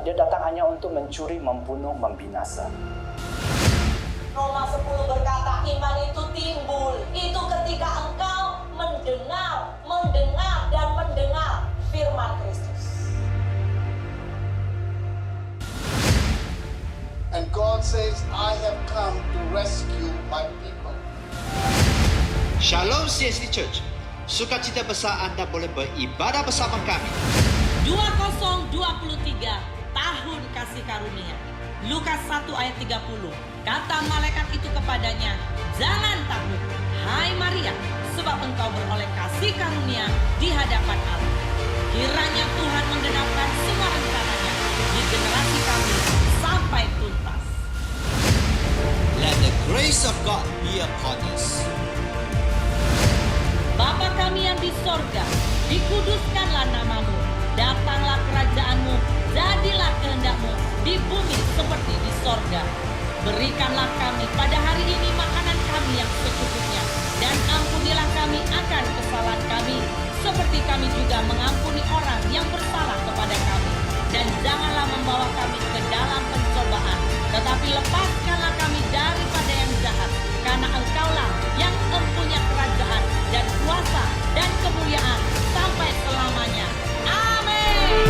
Dia datang hanya untuk mencuri, membunuh, membinasa. Roma 10 berkata, iman itu timbul. Itu ketika engkau mendengar dan mendengar firman Kristus. And God says, I have come to rescue my people. Shalom CSD Church. Sukacita besar Anda boleh beribadah bersama kami. 2023 tahun kasih karunia. Lukas 1 ayat 30. Kata malaikat itu kepadanya, jangan takut, hai Maria, sebab engkau beroleh kasih karunia di hadapan Allah. Kiranya Tuhan menggenapkan semua rencananya di generasi kami sampai tuntas. Let the grace of God be upon us. Bapa kami yang di sorga, dikuduskanlah namamu, datanglah kerajaanmu, jadilah kehendakmu di bumi seperti di sorga. Berikanlah kami pada hari ini makanan kami yang secukupnya, dan ampunilah kami akan kesalahan kami, seperti kami juga mengampuni orang yang bersalah kepada kami. Dan janganlah membawa kami ke dalam pencobaan, tetapi lepaskanlah kami daripada yang jahat, karena engkaulah yang mempunyai kerajaan dan kuasa dan kemuliaan sampai selamanya. Amin.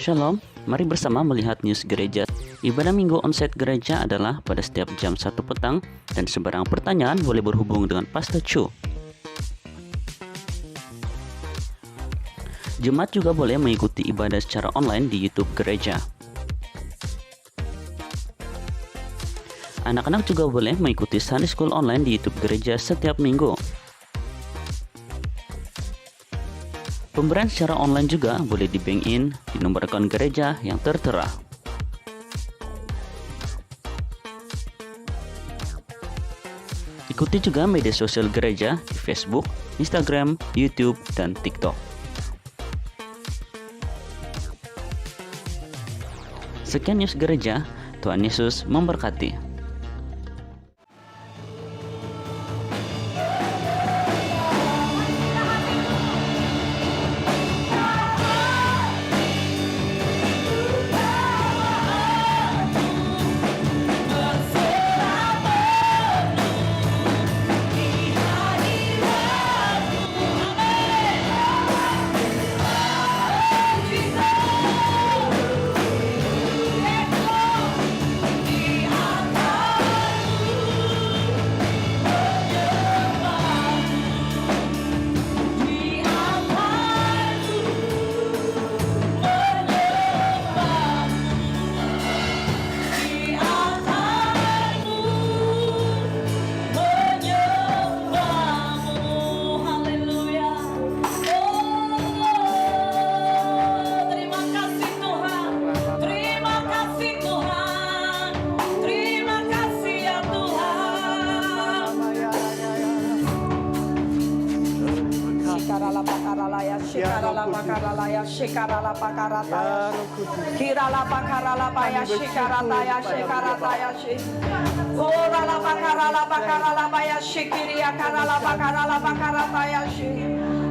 Shalom, mari bersama melihat news gereja. Ibadah minggu onsite gereja adalah pada setiap jam 1 petang dan sembarang pertanyaan boleh berhubung dengan Pastor Chu. Jemaat juga boleh mengikuti ibadah secara online di YouTube gereja. Anak-anak juga boleh mengikuti Sunday School online di YouTube gereja setiap minggu. Pemberian secara online juga boleh di bank in di nomor akun gereja yang tertera. Ikuti juga media sosial gereja di Facebook, Instagram, YouTube, dan TikTok. Sekian news gereja, Tuhan Yesus memberkati. Shikarala pakarataya, kirala pakaralapaya, shikarataya, shikarataya, korala pakaralapaya, shikiria karala pakarataya,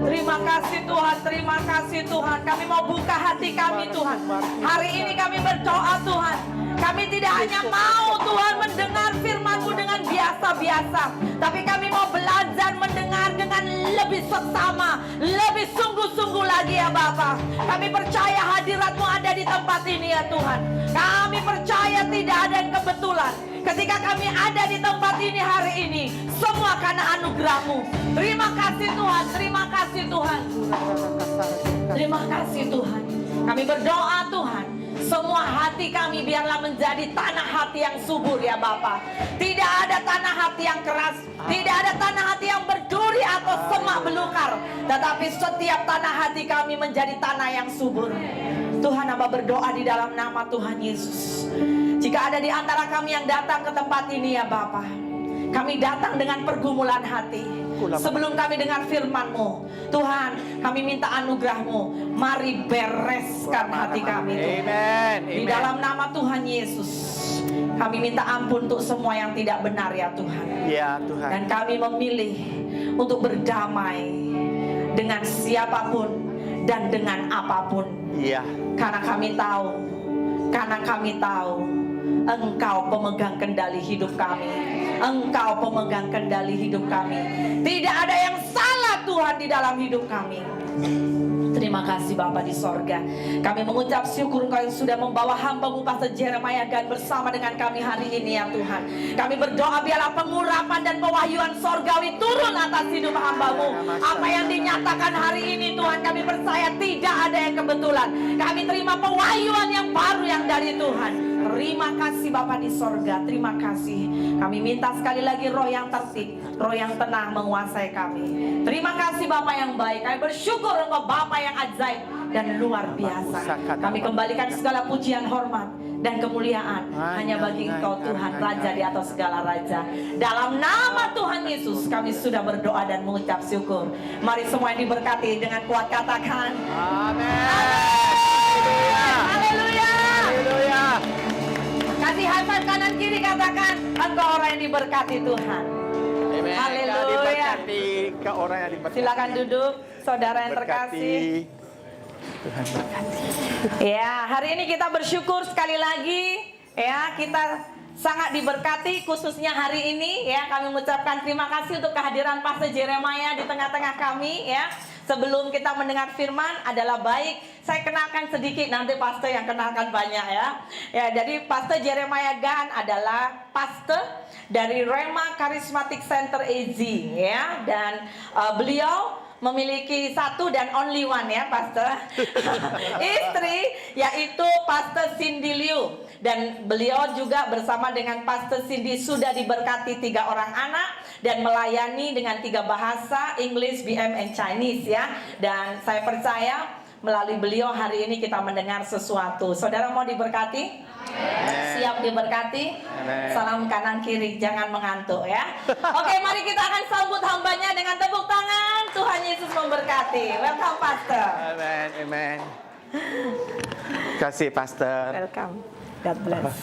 Terima kasih Tuhan, terima kasih Tuhan. Kami mau buka hati kami Tuhan. Hari ini kami berdoa Tuhan. Kami tidak hanya mau Tuhan mendengar firman-Mu dengan biasa-biasa, tapi kami mau belajar mendengar dengan lebih seksama, lebih sungguh-sungguh lagi ya Bapa. Kami percaya hadirat-Mu ada di tempat ini ya Tuhan. Kami percaya tidak ada yang kebetulan. Ketika kami ada di tempat ini hari ini, semua karena anugerah-Mu. Terima kasih Tuhan, terima kasih Tuhan. Terima kasih Tuhan. Kami berdoa Tuhan, semua hati kami biarlah menjadi tanah hati yang subur ya Bapa. Tidak ada tanah hati yang keras, tidak ada tanah hati yang berduri atau semak belukar, tetapi setiap tanah hati kami menjadi tanah yang subur. Tuhan, Hamba berdoa di dalam nama Tuhan Yesus. Jika ada di antara kami yang datang ke tempat ini ya Bapa, kami datang dengan pergumulan hati. Sebelum kami dengar firman-Mu, Tuhan, kami minta anugerah-Mu. Mari bereskan hati kami, Tuhan. Di dalam nama Tuhan Yesus, kami minta ampun untuk semua yang tidak benar ya Tuhan. Ya Tuhan. Dan kami memilih untuk berdamai dengan siapapun dan dengan apapun. Ya. Karena kami tahu Engkau pemegang kendali hidup kami. Engkau pemegang kendali hidup kami. Tidak ada yang salah Tuhan di dalam hidup kami. Terima kasih Bapa di sorga. Kami mengucap syukur Engkau yang sudah membawa hamba-Mu Pastor Jeremiah Gan bersama dengan kami hari ini ya Tuhan. Kami berdoa biarlah pengurapan dan pewahyuan sorgawi turun atas hidup hamba-Mu. Apa yang dinyatakan hari ini Tuhan, kami percaya tidak ada yang kebetulan. Kami terima pewahyuan yang baru yang dari Tuhan. Terima kasih Bapa di sorga. Terima kasih. Kami minta sekali lagi roh yang tertib, roh yang tenang menguasai kami. Terima kasih Bapa yang baik. Kami bersyukur Engkau Bapa yang ajaib dan luar biasa. Kami kembalikan segala pujian, hormat dan kemuliaan hanya bagi Engkau Tuhan, Raja di atas segala raja. Dalam nama Tuhan Yesus kami sudah berdoa dan mengucap syukur. Mari semua yang diberkati dengan kuat katakan Amin. Haleluya. Haleluya. Kasih high five kanan kiri, katakan engkau orang yang diberkati Tuhan. Amin. Haleluya. Kau diberkati, kau orang yang diberkati. Silakan duduk, saudara yang terkasih. Tuhan berkati. Ya, hari ini kita bersyukur sekali lagi. Ya, kita sangat diberkati khususnya hari ini. Ya, kami mengucapkan terima kasih untuk kehadiran Pastor Jeremiah di tengah-tengah kami. Ya, sebelum kita mendengar firman adalah baik saya kenalkan sedikit, nanti Pastor yang kenalkan banyak ya. Ya, jadi Pastor Jeremiah Gan adalah pastor dari Rema Charismatic Center AZ ya, dan beliau memiliki satu dan only one ya Pastor istri, yaitu Pastor Cindy Liu, dan beliau juga bersama dengan Pastor Cindy sudah diberkati 3 orang anak dan melayani dengan 3 bahasa, English, BM, and Chinese ya. Dan saya percaya melalui beliau hari ini kita mendengar sesuatu. Saudara mau diberkati? Siap diberkati? Salam kanan kiri, jangan mengantuk ya. Oke, mari kita akan sambut hambanya dengan tepuk tangan. Tuhan Yesus memberkati. Welcome Pastor. Amin. Amin. Terima kasih Pastor. Welcome. God bless.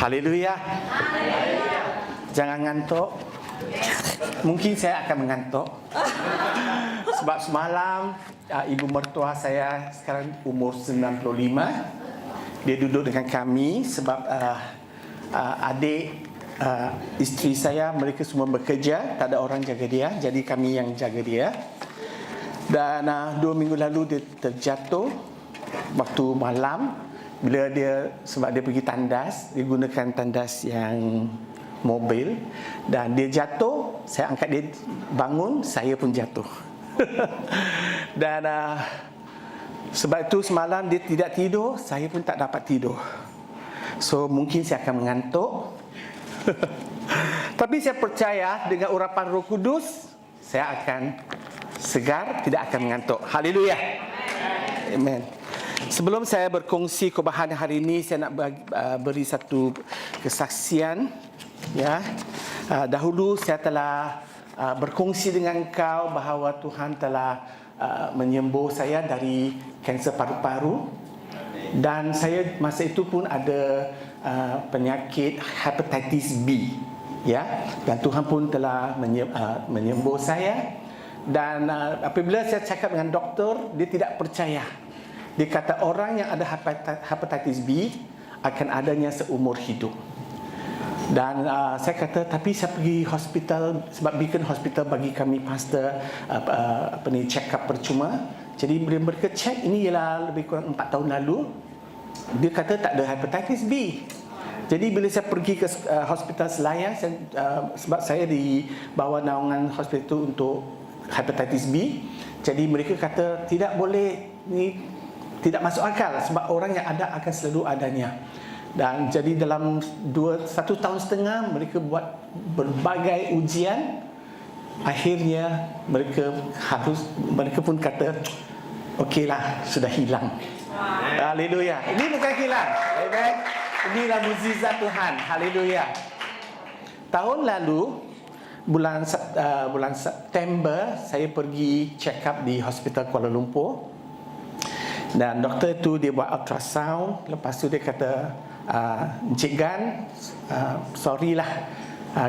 Haleluya. Jangan ngantuk. Mungkin saya akan mengantuk. Sebab semalam ibu mertua saya sekarang umur 95. Dia duduk dengan kami sebab adik isteri saya mereka semua bekerja, tak ada orang jaga dia, jadi kami yang jaga dia. Dan 2 minggu lalu dia terjatuh waktu malam bila dia, sebab dia pergi tandas, dia gunakan tandas yang mobil, dan dia jatuh, saya angkat dia bangun, saya pun jatuh. Dan sebab itu semalam dia tidak tidur, saya pun tak dapat tidur. So mungkin saya akan mengantuk. Tapi saya percaya dengan urapan Roh Kudus saya akan segar, tidak akan mengantuk. Haleluya. Amen. Sebelum saya berkongsi kebahagiaan hari ini, saya nak beri satu kesaksian. Ya, dahulu saya telah berkongsi dengan kau bahawa Tuhan telah menyembuh saya dari kanser paru-paru, dan saya masa itu pun ada penyakit hepatitis B, ya, dan Tuhan pun telah menyembuh saya. Dan apabila saya cakap dengan doktor, dia tidak percaya. Dia kata orang yang ada hepatitis B akan adanya seumur hidup. Dan saya kata, tapi saya pergi hospital, sebab Beacon Hospital bagi kami pastor check up percuma. Jadi bila mereka check, ini ialah lebih kurang 4 tahun lalu, dia kata tak ada hepatitis B. Jadi bila saya pergi ke hospital Selayar, sebab saya di bawah naungan hospital itu untuk hepatitis B, jadi mereka kata tidak boleh, ni tidak masuk akal sebab orang yang ada akan selalu adanya. Dan jadi dalam 1 tahun setengah mereka buat berbagai ujian, akhirnya mereka pun kata okeylah, sudah hilang. Haleluya. Ini bukan hilang. Amen. Inilah mukjizat Tuhan. Haleluya. Tahun lalu bulan September saya pergi check up di Hospital Kuala Lumpur. Dan doktor tu dia buat ultrasound. Lepas tu dia kata, Encik Gan, sorry lah,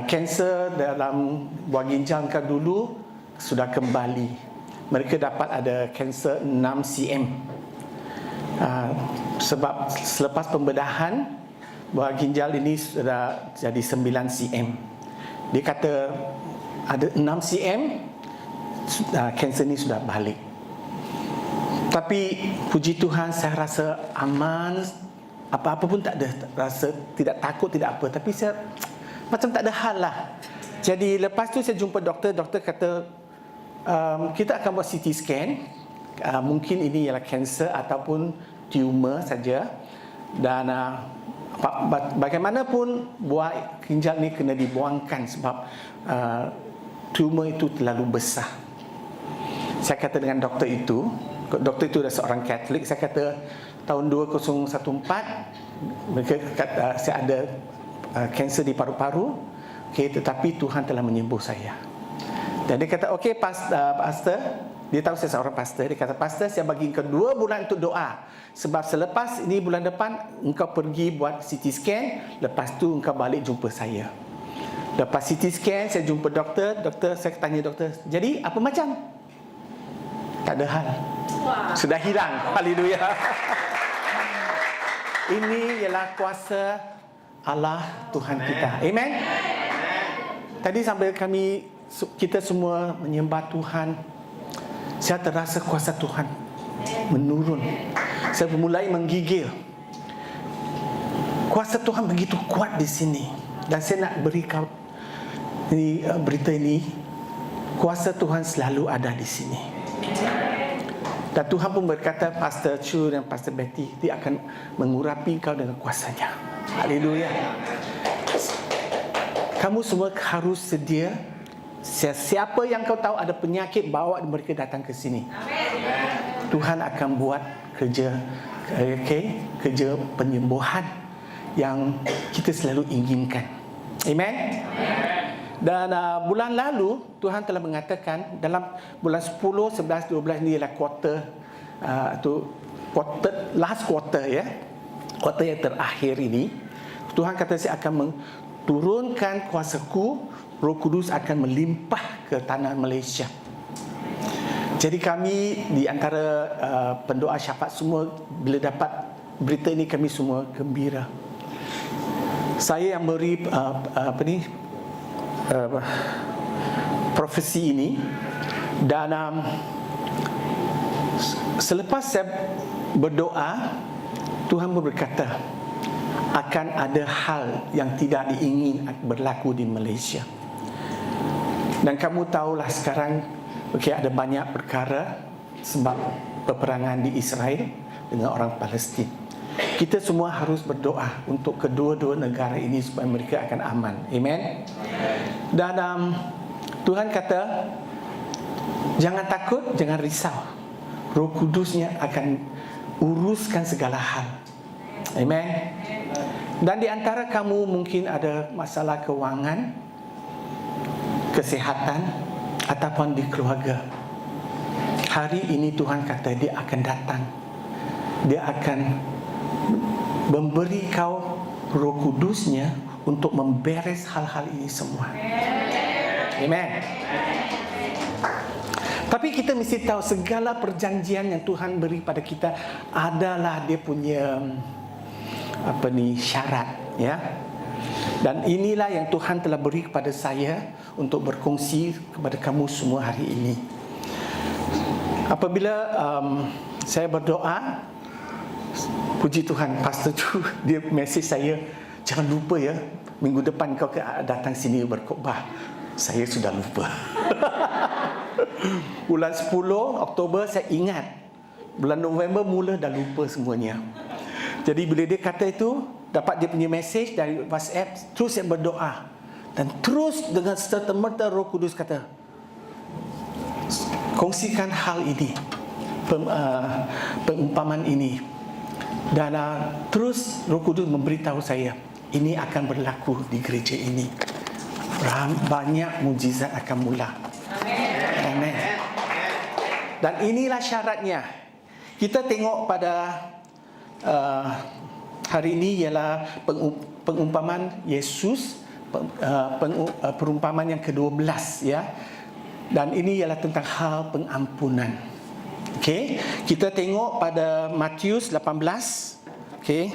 kanser dalam buah ginjal kau dulu sudah kembali. Mereka dapat ada kanser 6 cm. Sebab selepas pembedahan, buah ginjal ini sudah jadi 9 cm. Dia kata ada 6 cm, kanser ini sudah balik. Tapi puji Tuhan saya rasa aman, apa-apa pun tak ada, rasa tidak takut, tidak apa. Tapi saya macam tak ada hal lah. Jadi lepas tu saya jumpa doktor kata kita akan buat CT scan. Mungkin ini ialah kanser ataupun tumor saja. Dan bagaimanapun buah ginjal ni kena dibuangkan sebab tumor itu terlalu besar. Saya kata dengan doktor itu adalah seorang Katolik. Saya kata tahun 2014 mereka kata saya ada kanser di paru-paru, tetapi Tuhan telah menyembuh saya. Dan dia kata, okey pastor, dia tahu saya seorang pastor. Dia kata, pastor, saya bagi engkau 2 bulan untuk doa. Sebab selepas ini bulan depan engkau pergi buat CT scan, lepas tu engkau balik jumpa saya. Lepas CT scan saya jumpa doktor, saya tanya doktor, jadi apa macam? Tak ada hal. Sudah hilang. Haleluya. Ini ialah kuasa Allah Tuhan kita. Amen. Tadi sambil kita semua menyembah Tuhan, saya terasa kuasa Tuhan menurun. Saya mulai menggigil. Kuasa Tuhan begitu kuat di sini. Dan saya nak beri kau berita ini, kuasa Tuhan selalu ada di sini. Dan Tuhan pun berkata, Pastor Chu dan Pastor Betty, dia akan mengurapi kau dengan kuasanya. Haleluya. Kamu semua harus sedia. Siapa yang kau tahu ada penyakit, bawa mereka datang ke sini. Tuhan akan buat kerja penyembuhan yang kita selalu inginkan. Amen. Dan bulan lalu Tuhan telah mengatakan dalam bulan 10, 11, 12 ni ialah last quarter ya. Quarter yang terakhir ini Tuhan kata saya akan menurunkan kuasaku, Roh Kudus akan melimpah ke tanah Malaysia. Jadi kami di antara pendoa syafaat semua bila dapat berita ini kami semua gembira. Saya yang beri profesi ini. Dan selepas saya berdoa, Tuhan berkata akan ada hal yang tidak diingin berlaku di Malaysia. Dan kamu tahulah sekarang ada banyak perkara sebab peperangan di Israel dengan orang Palestin. Kita semua harus berdoa untuk kedua-dua negara ini supaya mereka akan aman. Amen. Dan Tuhan kata, jangan takut, jangan risau. Roh Kudusnya akan uruskan segala hal. Amen. Dan di antara kamu mungkin ada masalah kewangan, kesihatan, ataupun di keluarga. Hari ini Tuhan kata dia akan datang. Dia akan memberi kau Roh Kudusnya untuk memberes hal-hal ini semua. Amen. Tapi kita mesti tahu segala perjanjian yang Tuhan beri pada kita adalah dia punya syarat, ya. Dan inilah yang Tuhan telah beri kepada saya untuk berkongsi kepada kamu semua hari ini. Apabila saya berdoa, puji Tuhan, Pastor tu dia mesej saya, jangan lupa ya, minggu depan kau datang sini berkhotbah. Saya sudah lupa. Bulan 10 Oktober saya ingat. Bulan November mula dah lupa semuanya. Jadi bila dia kata itu, dapat dia punya mesej dari WhatsApp, terus saya berdoa. Dan terus dengan serta-merta Roh Kudus kata, kongsikan hal ini, pengumpaman ini. Dan terus Roh Kudus memberitahu saya, ini akan berlaku di gereja ini. banyak mujizat akan mula. Amin. Dan inilah syaratnya. Kita tengok pada hari ini ialah pengumpamaan Yesus, perumpamaan yang ke-12 ya. Dan ini ialah tentang hal pengampunan. Okey, kita tengok pada Matius 18. Okey.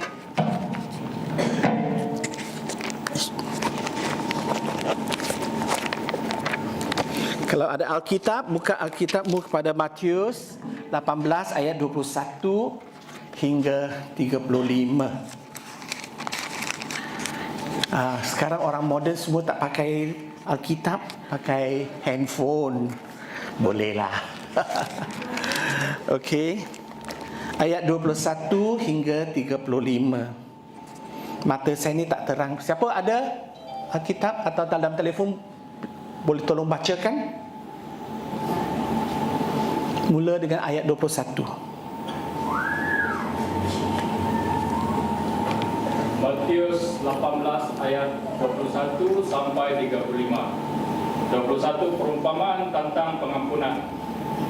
Kalau ada Alkitab, buka Alkitabmu kepada Matius 18 ayat 21 hingga 35. Sekarang orang moden semua tak pakai Alkitab, pakai handphone. Bolehlah. Okey. Ayat 21 hingga 35. Mata saya ni tak terang. Siapa ada Alkitab atau dalam telefon boleh tolong bacakan? Mula dengan ayat 21. Matius 18 ayat 21 sampai 35. 21 perumpamaan tentang pengampunan.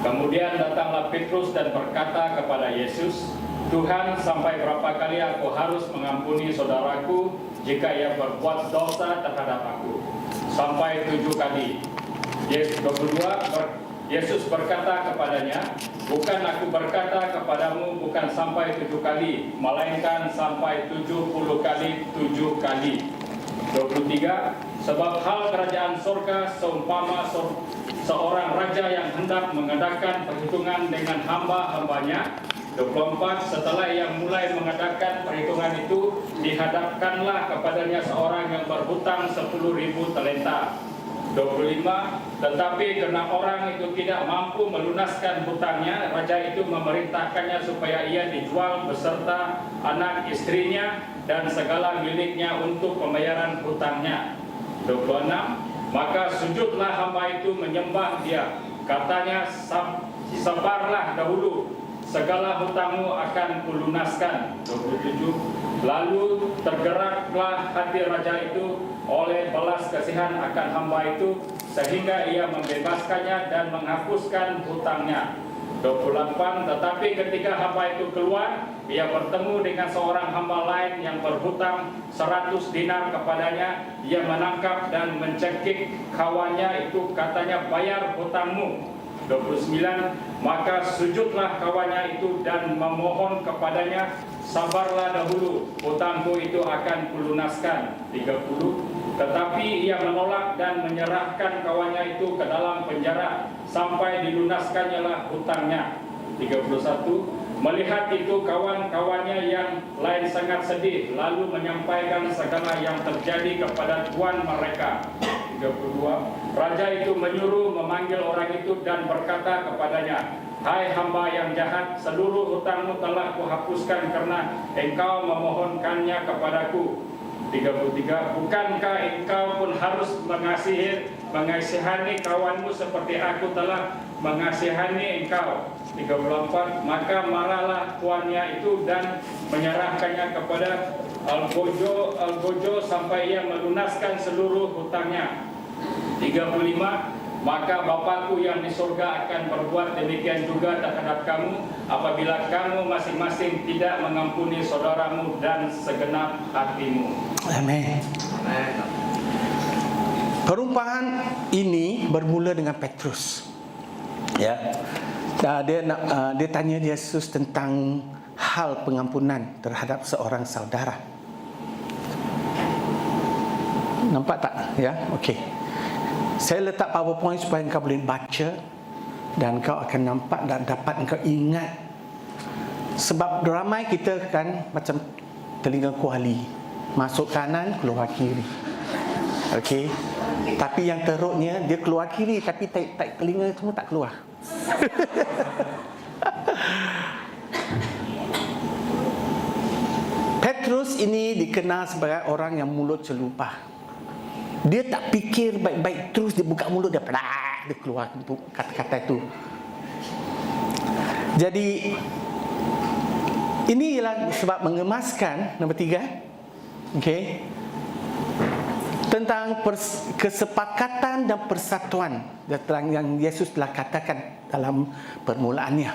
Kemudian datanglah Petrus dan berkata kepada Yesus, Tuhan, sampai berapa kali aku harus mengampuni saudaraku jika ia berbuat dosa terhadap aku? Sampai 7 kali. Yesus berkata kepadanya, bukan aku berkata kepadamu bukan sampai 7 kali, melainkan sampai 70 kali 7 kali. 23. Sebab hal kerajaan surga seumpama seorang raja yang hendak mengadakan perhitungan dengan hamba-hambanya. 24. Setelah ia mulai mengadakan perhitungan itu, dihadapkanlah kepadanya seorang yang berhutang 10.000 talenta. 25. Tetapi karena orang itu tidak mampu melunaskan hutangnya, raja itu memerintahkannya supaya ia dijual beserta anak istrinya dan segala miliknya untuk pembayaran hutangnya. 26. Maka sujudlah hamba itu menyembah dia. Katanya, sabarlah dahulu, segala hutangmu akan kulunaskan. 27. Lalu tergeraklah hati raja itu oleh belas kasihan akan hamba itu, sehingga ia membebaskannya dan menghapuskan hutangnya. 28. Tetapi ketika hamba itu keluar, ia bertemu dengan seorang hamba lain yang berhutang 100 dinar kepadanya. Ia menangkap dan mencekik kawannya itu, katanya, bayar hutangmu. 29. Maka sujudlah kawannya itu dan memohon kepadanya, sabarlah dahulu, hutangku itu akan kulunaskan. 30. Tetapi ia menolak dan menyerahkan kawannya itu ke dalam penjara sampai dilunaskannya lah hutangnya. 31. Melihat itu kawan-kawannya yang lain sangat sedih, lalu menyampaikan segala yang terjadi kepada tuan mereka. 32. Raja itu menyuruh memanggil orang itu dan berkata kepadanya, hai hamba yang jahat, seluruh hutangmu telah kuhapuskan karena engkau memohonkannya kepadaku. 33. Bukankah engkau pun harus mengasihani kawanmu seperti aku telah mengasihani engkau? 34. Maka marahlah tuannya itu dan menyerahkannya kepada algojo sampai ia melunaskan seluruh hutangnya. 35. Maka Bapakku yang di surga akan berbuat demikian juga terhadap kamu, apabila kamu masing-masing tidak mengampuni saudaramu dan segenap hatimu. Amin. Perumpamaan ini bermula dengan Petrus. Ya. Dia tanya Yesus tentang hal pengampunan terhadap seorang saudara. Nampak tak? Ya, okey. Saya letak PowerPoint supaya engkau boleh baca dan engkau akan nampak dan dapat engkau ingat. Sebab ramai kita kan macam telinga kuali, masuk kanan keluar kiri. Okey. Tapi yang teruknya dia keluar kiri tapi telinga semua tak keluar. Petrus ini dikenal sebagai orang yang mulut celupah. Dia tak fikir baik-baik, terus dia buka mulut, dia keluar kata-kata itu. Jadi ini ialah sebab mengemaskan. Nombor 3. Okey. tentang kesepakatan dan persatuan yang Yesus telah katakan dalam permulaannya.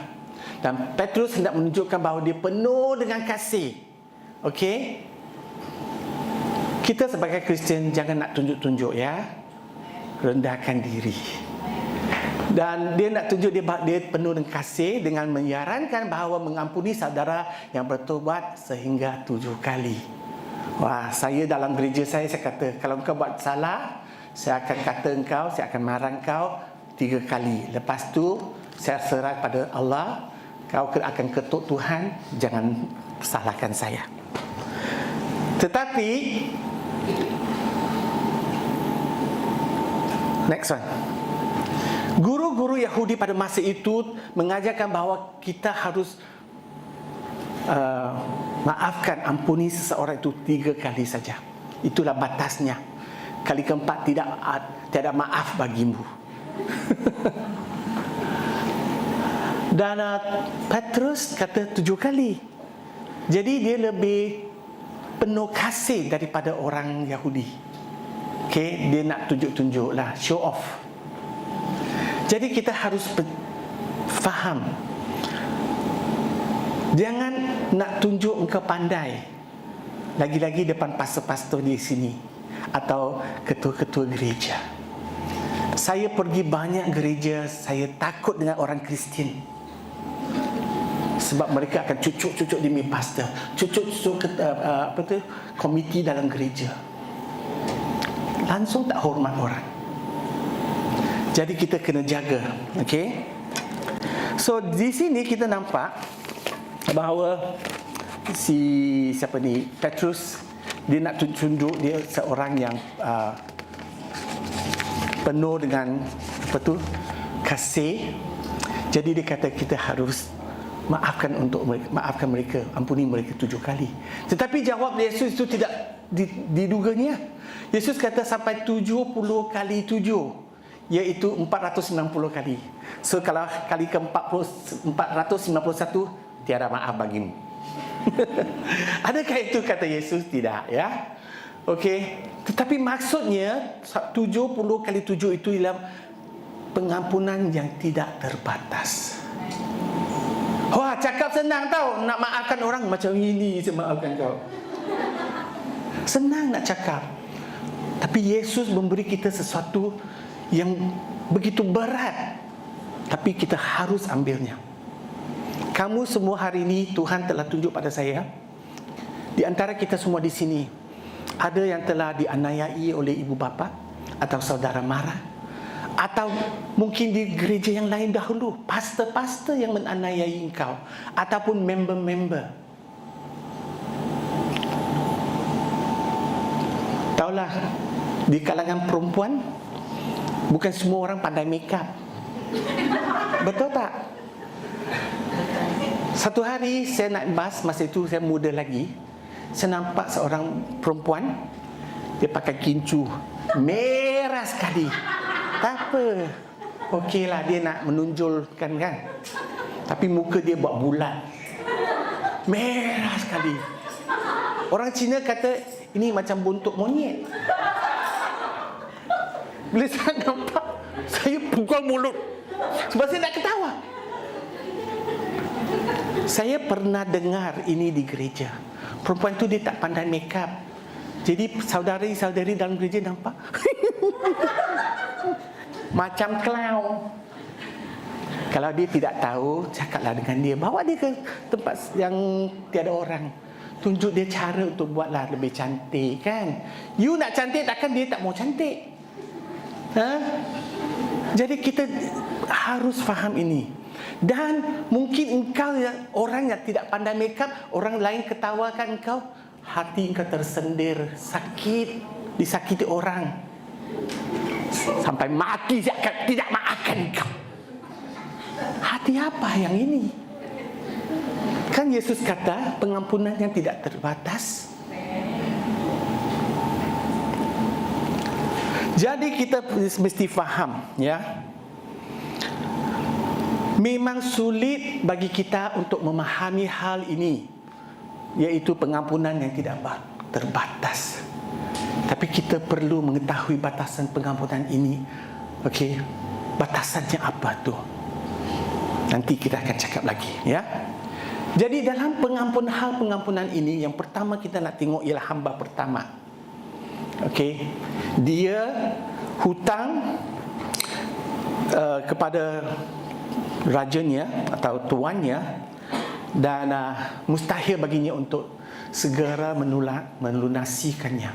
Dan Petrus hendak menunjukkan bahawa dia penuh dengan kasih. Okey? Kita sebagai Kristian jangan nak tunjuk-tunjuk ya. Rendahkan diri. Dan dia nak tunjuk dia penuh dengan kasih dengan menyarankan bahawa mengampuni saudara yang bertobat sehingga 7 kali. Wah, saya dalam gereja saya kata, kalau engkau buat salah, saya akan kata engkau, saya akan marah engkau 3 kali. Lepas tu, saya serah pada Allah, kau akan ketuk Tuhan, jangan salahkan saya. Tetapi, next one. Guru-guru Yahudi pada masa itu mengajarkan bahawa kita harus maafkan, ampuni seseorang itu 3 kali saja. Itulah batasnya. Kali keempat tiada maaf bagimu. Dan Petrus kata 7 kali. Jadi dia lebih penuh kasih daripada orang Yahudi. Okay, dia nak tunjuk-tunjuk lah, show off. Jadi kita harus faham. Jangan nak tunjuk engkau pandai. Lagi-lagi depan pastor-pastor di sini atau ketua-ketua gereja. Saya pergi banyak gereja, saya takut dengan orang Kristian. Sebab mereka akan cucuk-cucuk demi pastor, cucuk-cucuk komiti dalam gereja. Langsung tak hormat orang. Jadi kita kena jaga, okey? So di sini kita nampak bahawa Petrus dia nak tunjuk dia seorang yang penuh dengan kasih. Jadi dia kata kita harus maafkan mereka, ampuni mereka 7 kali. Tetapi jawab Yesus itu tidak diduganya. Yesus kata sampai 70 kali 7, iaitu 490 kali. So kalau kali ke-491 tiada maaf bagimu. Adakah itu kata Yesus? Tidak, ya. Okey. Tetapi maksudnya 70 kali 7 itu ialah pengampunan yang tidak terbatas. Wah, cakap senang tau. Nak maafkan orang macam ini, saya maafkan kau. Senang nak cakap. Tapi Yesus memberi kita sesuatu yang begitu berat. Tapi kita harus ambilnya. Kamu semua hari ini Tuhan telah tunjuk pada saya. Di antara kita semua di sini, ada yang telah dianiayai oleh ibu bapa atau saudara mara, atau mungkin di gereja yang lain dahulu, pastor-pastor yang menganiayai engkau, ataupun member-member. Taulah, di kalangan perempuan bukan semua orang pandai make up. Betul tak? Satu hari saya naik bas, masa itu saya muda lagi. Saya nampak seorang perempuan, dia pakai kincu merah sekali. Tak apa, okeylah, dia nak menunjulkan kan. Tapi muka dia buat bulat, merah sekali. Orang Cina kata ini macam buntut monyet. Bila saya nampak, saya pukul mulut sebab saya nak ketawa. Saya pernah dengar ini di gereja. Perempuan tu dia tak pandai make up. Jadi saudari-saudari dalam gereja nampak macam clown. Kalau dia tidak tahu, cakaplah dengan dia, bawa dia ke tempat yang tiada orang. Tunjuk dia cara untuk buatlah lebih cantik kan. You nak cantik, takkan dia tak mau cantik. Jadi kita harus faham ini. Dan mungkin engkau orang yang tidak pandai make up, orang lain ketawakan engkau, hati engkau tersendir, sakit, disakiti orang, sampai mati tidak maafkan engkau. Hati apa yang ini? Kan Yesus kata pengampunan yang tidak terbatas. Jadi kita mesti faham, ya. Memang sulit bagi kita untuk memahami hal ini, iaitu pengampunan yang tidak terbatas. Tapi kita perlu mengetahui batasan pengampunan ini. Okey, batasannya apa tu? Nanti kita akan cakap lagi, ya. Jadi dalam pengampunan ini, yang pertama kita nak tengok ialah hamba pertama. Okey, dia hutang kepada rajanya atau tuannya, dan mustahil baginya untuk segera melunasikannya.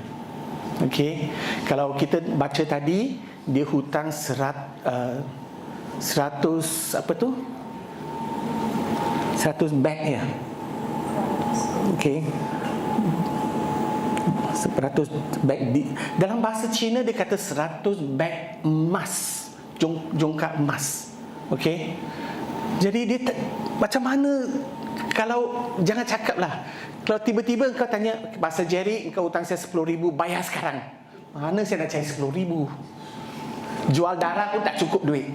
Okey, kalau kita baca tadi, dia hutang 100 beg ya. Okey, 100 beg dalam bahasa Cina dia kata 100 beg emas, jongkak emas. Okey, jadi dia macam mana, kalau jangan cakaplah, kalau tiba-tiba kau tanya bahasa Jerry, kau hutang saya 10,000, bayar sekarang. Mana saya nak cari 10,000? Jual darah pun tak cukup duit.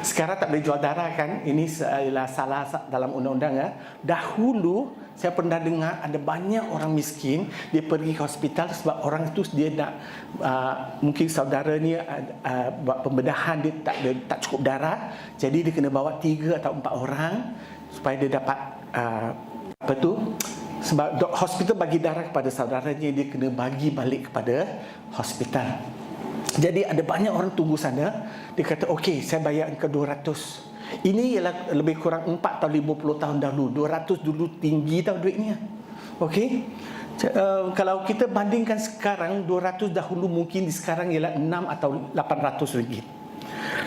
Sekarang tak boleh jual darah kan? Ini adalah salah dalam undang-undang ya. Dahulu saya pernah dengar ada banyak orang miskin dia pergi ke hospital sebab orang itu dia nak mungkin saudaranya buat pembedahan, dia tak cukup darah, jadi dia kena bawa 3 atau 4 orang supaya dia dapat sebab hospital bagi darah kepada saudaranya, dia kena bagi balik kepada hospital. Jadi ada banyak orang tunggu sana. Dia kata, okey, saya bayar ke 200. Ini ialah lebih kurang 4 atau 50 tahun dahulu. 200 dulu tinggi tau duitnya. Okey, kalau kita bandingkan sekarang, 200 dahulu mungkin di sekarang ialah 6 atau 800 ringgit.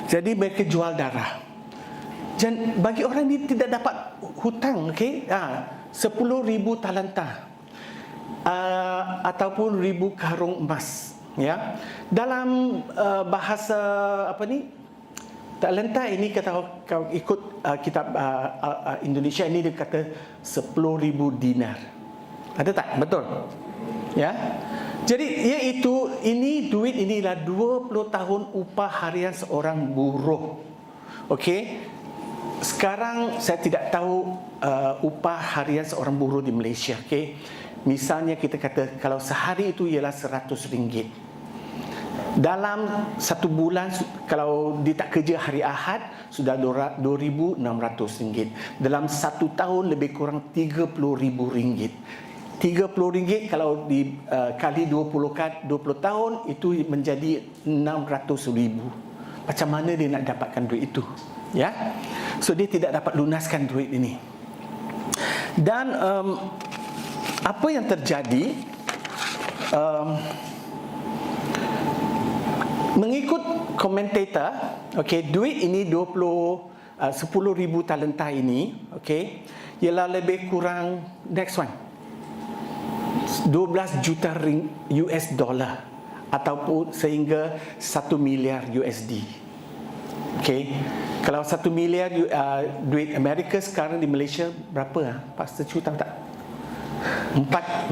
Jadi mereka jual darah. Dan bagi orang ini tidak dapat hutang, okey, 10,000 talenta ataupun 1,000 karung emas. Ya, dalam bahasa talenta ini, kau ikut kitab Indonesia ini, dia kata 10,000 dinar. Ada tak? Betul? Ya. Jadi iaitu ini duit inilah 20 tahun upah harian seorang buruh. Okey. Sekarang saya tidak tahu upah harian seorang buruh di Malaysia, okey. Misalnya kita kata kalau sehari itu ialah RM100. Dalam satu bulan, kalau dia tak kerja hari Ahad, sudah RM2,600. Dalam satu tahun lebih kurang RM30,000. RM30 kalau dikali 20 tahun, itu menjadi RM600,000. Macam mana dia nak dapatkan duit itu? Ya, so dia tidak dapat lunaskan duit ini. Dan apa yang terjadi? Mengikut komentator, okey, duit ini 10,000 talenta ini, okey, ialah lebih kurang next one 12 juta US dollar ataupun sehingga 1 miliar USD. Okey, kalau 1 miliar duit Amerika sekarang di Malaysia berapa? Pastor Chu tahu tak? 4.5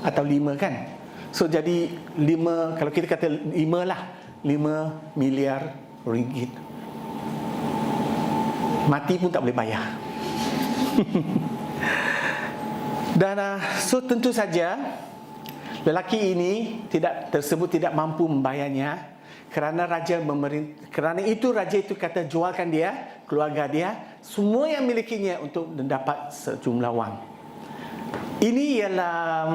atau 5 kan? So jadi 5, kalau kita kata 5 lah, 5 miliar ringgit. Mati pun tak boleh bayar. Dan so tentu saja lelaki ini tersebut tidak mampu membayarnya kerana kerana itu raja itu kata jualkan dia, keluarga dia, semua yang milikinya untuk mendapat sejumlah wang. Ini ialah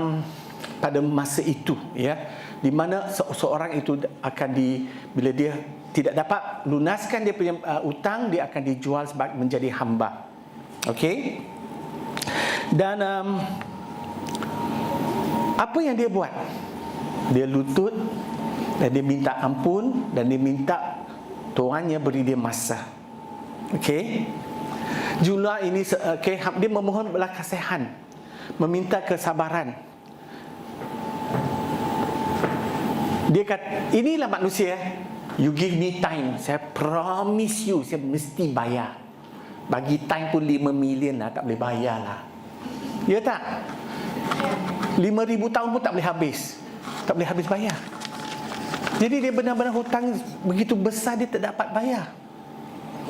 pada masa itu, ya, di mana seorang itu akan bila dia tidak dapat lunaskan dia punya hutang, dia akan dijual menjadi hamba. Okey. Dan apa yang dia buat? Dia lutut dan dia minta ampun dan dia minta tuannya beri dia masa. Okey. Jumlah ini dia memohon belas kasihan, meminta kesabaran. Dia kata, inilah manusia. You give me time, saya promise you, saya mesti bayar. Bagi time pun 5 million lah, tak boleh bayar lah. Ya tak? 5,000 tahun pun tak boleh habis. Tak boleh habis bayar. Jadi dia benar-benar hutang begitu besar, dia tak dapat bayar.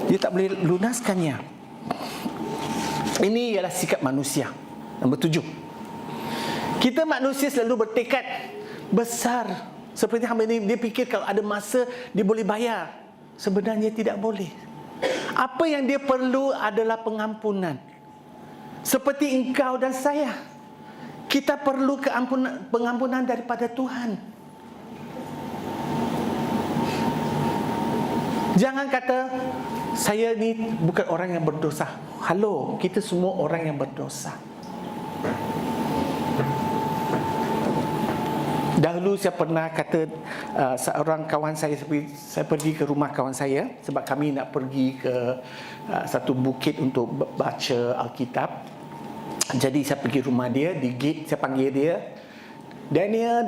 Dia tak boleh lunaskannya. Ini ialah sikap manusia. Nombor 7. Kita manusia selalu bertekad besar. Seperti hamba ini, dia fikir kalau ada masa dia boleh bayar. Sebenarnya tidak boleh. Apa yang dia perlu adalah pengampunan. Seperti engkau dan saya. Kita perlu pengampunan daripada Tuhan. Jangan kata, saya ni bukan orang yang berdosa. Halo, kita semua orang yang berdosa. Dahulu saya pernah kata seorang kawan saya pergi ke rumah kawan saya sebab kami nak pergi ke satu bukit untuk baca Alkitab. Jadi saya pergi rumah dia, di gate saya panggil dia, Daniel.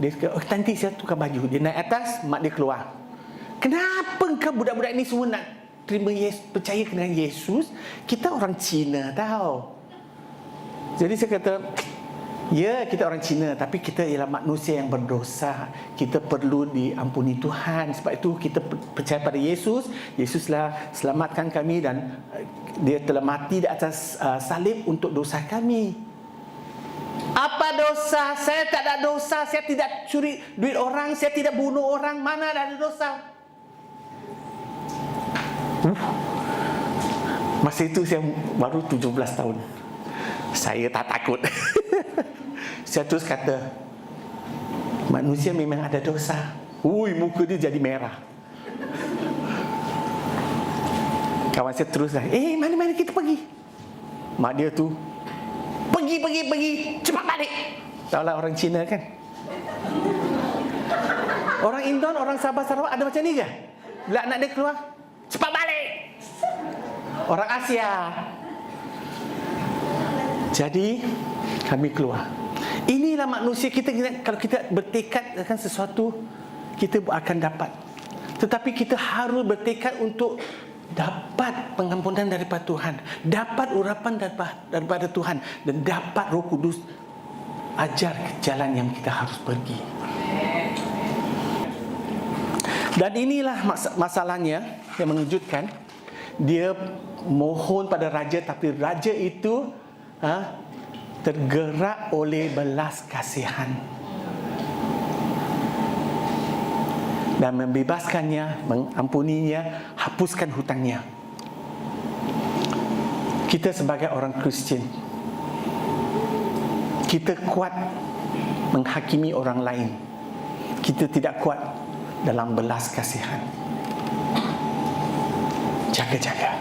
Dia kata, oh, nanti saya tukar baju. Dia naik atas, mak dia keluar. Kenapa engkau budak-budak ni semua nak terima Yesus, percaya dengan Yesus? Kita orang Cina tahu. Jadi saya kata, ya, kita orang Cina, tapi kita ialah manusia yang berdosa. Kita perlu diampuni Tuhan. Sebab itu kita percaya pada Yesus. Yesuslah selamatkan kami dan dia telah mati di atas salib untuk dosa kami. Apa dosa? Saya tak ada dosa. Saya tidak curi duit orang. Saya tidak bunuh orang. Mana ada dosa? Masa itu saya baru 17 tahun. Saya tak takut. Saya terus kata, manusia memang ada dosa. Ui, muka dia jadi merah. Kawan saya teruslah, mana kita pergi? Mak dia tu, pergi, cepat balik. Tahulah orang Cina kan. Orang Indon, orang Sabah Sarawak ada macam ni ke? Bila anak dia keluar, cepat balik. Orang Asia. Jadi kami keluar. Inilah manusia kita. Kalau kita bertekad akan sesuatu, kita akan dapat. Tetapi kita harus bertekad untuk dapat pengampunan daripada Tuhan, dapat urapan daripada Tuhan, dan dapat Roh Kudus ajar jalan yang kita harus pergi. Dan inilah masalahnya yang mengejutkan. Dia mohon pada raja, tapi raja itu tergerak oleh belas kasihan dan membebaskannya, mengampuninya, hapuskan hutangnya. Kita sebagai orang Kristian, kita kuat menghakimi orang lain. Kita tidak kuat dalam belas kasihan. Jaga-jaga.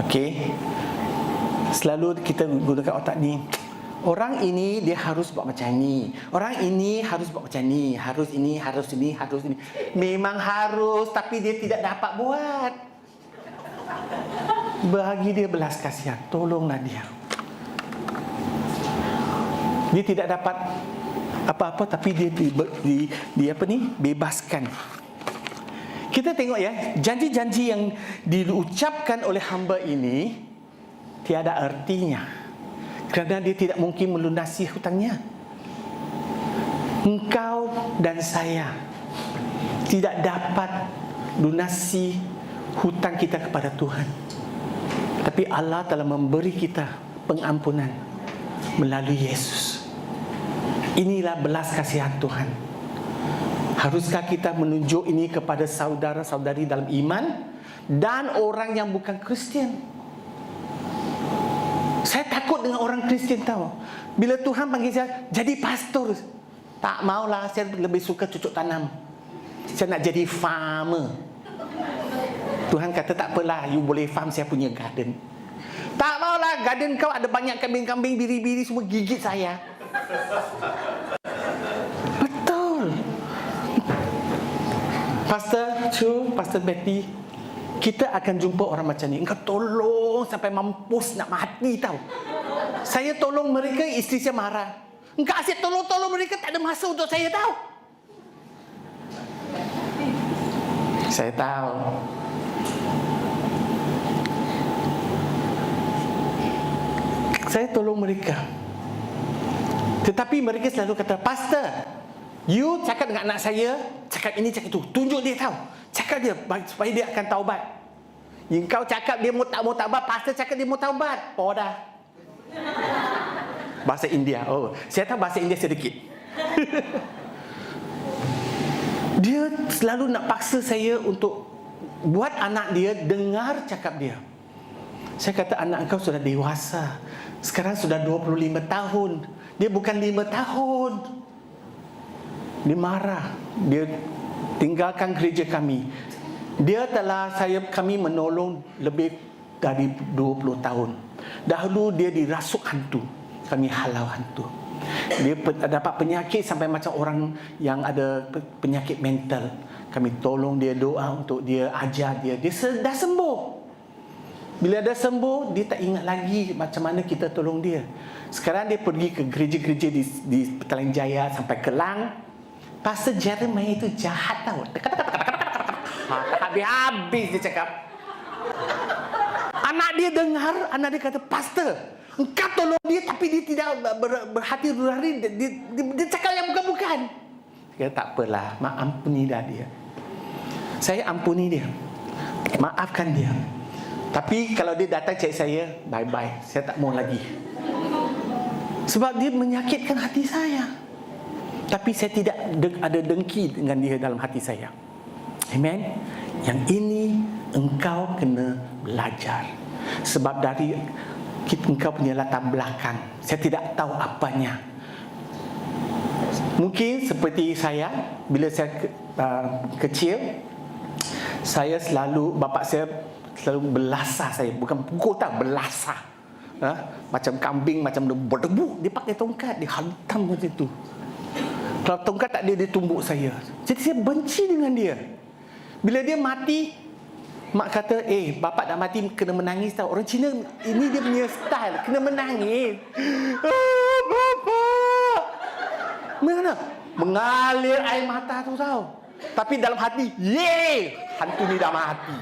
Okey. Selalu kita gunakan otak ni. Orang ini dia harus buat macam ni. Orang ini harus buat macam ni. Harus ini, harus ini, harus ini. Memang harus, tapi dia tidak dapat buat. Bagi dia belas kasihan, tolonglah dia. Dia tidak dapat apa-apa, tapi dia bebaskan. Kita tengok ya, janji-janji yang diucapkan oleh hamba ini tiada artinya, kerana dia tidak mungkin melunasi hutangnya. Engkau dan saya tidak dapat lunasi hutang kita kepada Tuhan, tapi Allah telah memberi kita pengampunan melalui Yesus. Inilah belas kasihan Tuhan. Haruskah kita menunjuk ini kepada saudara-saudari dalam iman dan orang yang bukan Kristian? Saya takut dengan orang Kristian tahu. Bila Tuhan panggil saya jadi pastor, tak maulah, saya lebih suka cucuk tanam. Saya nak jadi farmer. Tuhan kata tak apalah, you boleh farm saya punya garden. Tak maulah, garden kau ada banyak kambing-kambing, biri-biri semua gigit saya. Betul. Pastor Chu, Pastor Betty, kita akan jumpa orang macam ni. Engkau tolong sampai mampus nak mati tahu. Saya tolong mereka, isteri saya marah. Engkau asyik tolong mereka, tak ada masa untuk saya tahu. Saya tahu. Saya tolong mereka. Tetapi mereka selalu kata, Pastor, you cakap dengan anak saya, cakap ini, cakap itu. Tunjuk dia tahu. Cakap dia supaya dia akan taubat. Engkau cakap dia mau taubat, pastor cakap dia mau taubat. Oh dah. Bahasa India. Oh, saya tahu bahasa India sedikit. Dia selalu nak paksa saya untuk buat anak dia dengar cakap dia. Saya kata, anak engkau sudah dewasa. Sekarang sudah 25 tahun. Dia bukan 5 tahun. Dia marah. Dia tinggalkan gereja kami. Dia telah kami menolong lebih dari 20 tahun. Dahulu dia dirasuk hantu. Kami halau hantu. Dia dapat penyakit sampai macam orang yang ada penyakit mental. Kami tolong dia, doa untuk dia, ajar dia. Dia dah sembuh. Bila dah sembuh, dia tak ingat lagi macam mana kita tolong dia. Sekarang dia pergi ke gereja-gereja di Petaling Jaya sampai Kelang. Pastor Jeremiah itu jahat tau. Tak habis-habis dia cakap. Anak dia dengar, anak dia kata, Pastor, engkau tolong dia tapi dia tidak berhati nurani. Dia cakap yang bukan-bukan. Dia kata, tak apalah, ampuni dah dia. Saya ampuni dia. Maafkan dia. Tapi kalau dia datang cari saya, bye-bye. Saya tak mau lagi. Sebab dia menyakitkan hati saya. Tapi saya tidak ada dengki dengan dia dalam hati saya. Amen. Yang ini engkau kena belajar. Sebab dari engkau punya latar belakang, saya tidak tahu apanya. Mungkin seperti saya, bila saya kecil, saya selalu, bapa saya selalu belasah saya. Bukan pukul, tak, belasah. Macam kambing, macam berdebu. Dia pakai tongkat, dia hantam macam itu. Kalau tongkat tak ada, dia tumbuk saya. Jadi saya benci dengan dia. Bila dia mati, mak kata, bapak dah mati, kena menangis tau. Orang Cina, ini dia punya style, kena menangis. Bapak! Mana? Mengalir air mata tu tau. Tapi dalam hati, hantu ni dah mati.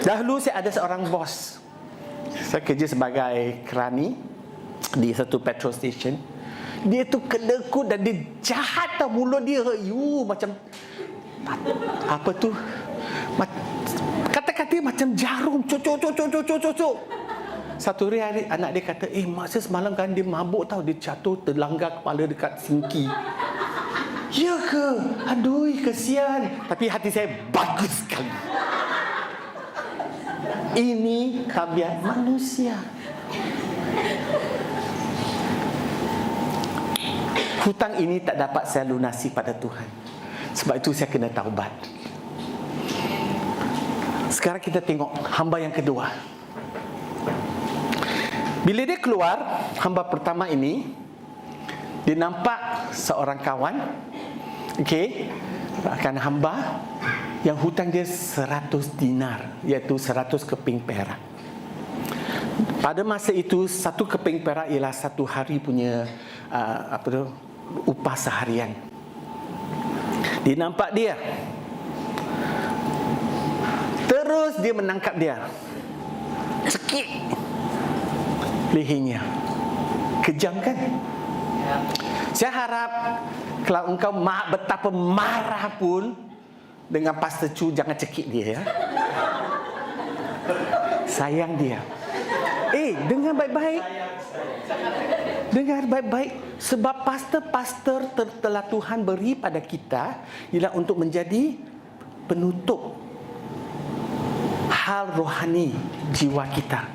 Dahulu saya ada seorang bos. Saya kerja sebagai kerani di satu petrol station. Dia tu kedekut dan dia jahat tau. Mulut dia macam apa tu, kata-kata macam jarum, cocok. Satu hari anak dia kata, mak saya semalam kan dia mabuk tau, dia jatuh terlanggar kepala dekat sinki. Ya ke? Aduh, kesian. Tapi hati saya bagus sekali. Ini tabiat manusia. Hutang ini tak dapat saya lunasi pada Tuhan. Sebab itu saya kena taubat. Sekarang kita tengok hamba yang kedua. Bila dia keluar, hamba pertama ini, dia nampak seorang kawan, akan hamba yang hutang dia 100 dinar, iaitu 100 keping perak. Pada masa itu, 1 keping perak ialah 1 hari punya upah seharian. Dia nampak dia. Terus dia menangkap dia. Cekik lehernya. Kejam kan? Saya harap kalau engkau betapa marah pun dengan Pastor Chu, jangan cekik dia, ya. Sayang dia. Dengar baik-baik. Dengar baik-baik. Sebab pastor-pastor telah Tuhan beri pada kita ialah untuk menjadi penutup hal rohani jiwa kita.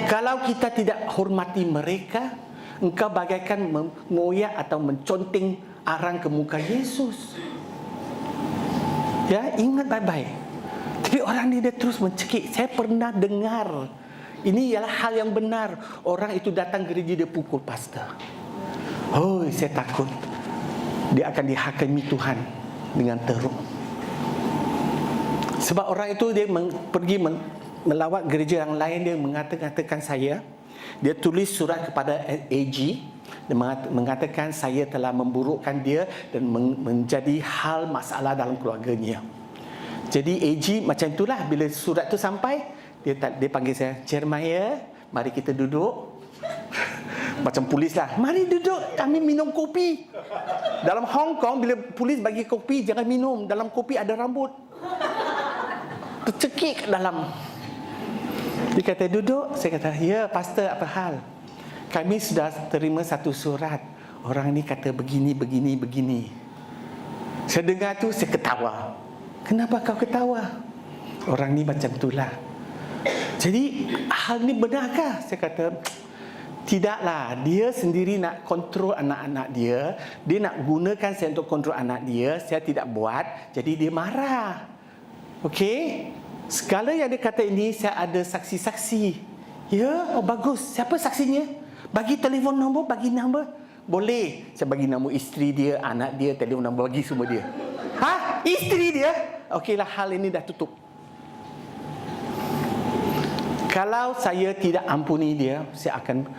Kalau kita tidak hormati mereka, engkau bagaikan mengoyak atau menconteng arang ke muka Yesus. Ya, ingat baik-baik. Tapi orang ni dia terus mencekik. Saya pernah dengar, ini ialah hal yang benar. Orang itu datang gereja, dia pukul pastor. Saya takut dia akan dihakimi Tuhan dengan teruk. Sebab orang itu dia pergi melawat gereja yang lain. Dia mengatakan saya, dia tulis surat kepada AG, dia mengatakan saya telah memburukkan dia dan menjadi hal masalah dalam keluarganya. Jadi AG macam itulah. Bila surat tu sampai, dia panggil saya, Jeremiah, mari kita duduk. Macam polis lah, mari duduk, kami minum kopi. Dalam Hong Kong, bila polis bagi kopi, jangan minum. Dalam kopi ada rambut, tercekik ke dalam. Dia kata, duduk. Saya kata, ya pastor, apa hal? Kami sudah terima satu surat. Orang ni kata begini. Saya dengar tu, saya ketawa. Kenapa kau ketawa? Orang ni macam itulah. Jadi, hal ni benarkah? Saya kata, tidaklah. Dia sendiri nak kontrol anak-anak dia. Dia nak gunakan saya untuk kontrol anak dia. Saya tidak buat. Jadi dia marah. Okey? Segala yang dia kata ini, saya ada saksi-saksi. Ya, oh bagus. Siapa saksinya? Bagi telefon nombor, bagi nombor. Boleh. Saya bagi nombor isteri dia, anak dia, telefon nombor, bagi semua dia. Ha? Isteri dia? Okeylah, hal ini dah tutup. Kalau saya tidak ampuni dia, saya akan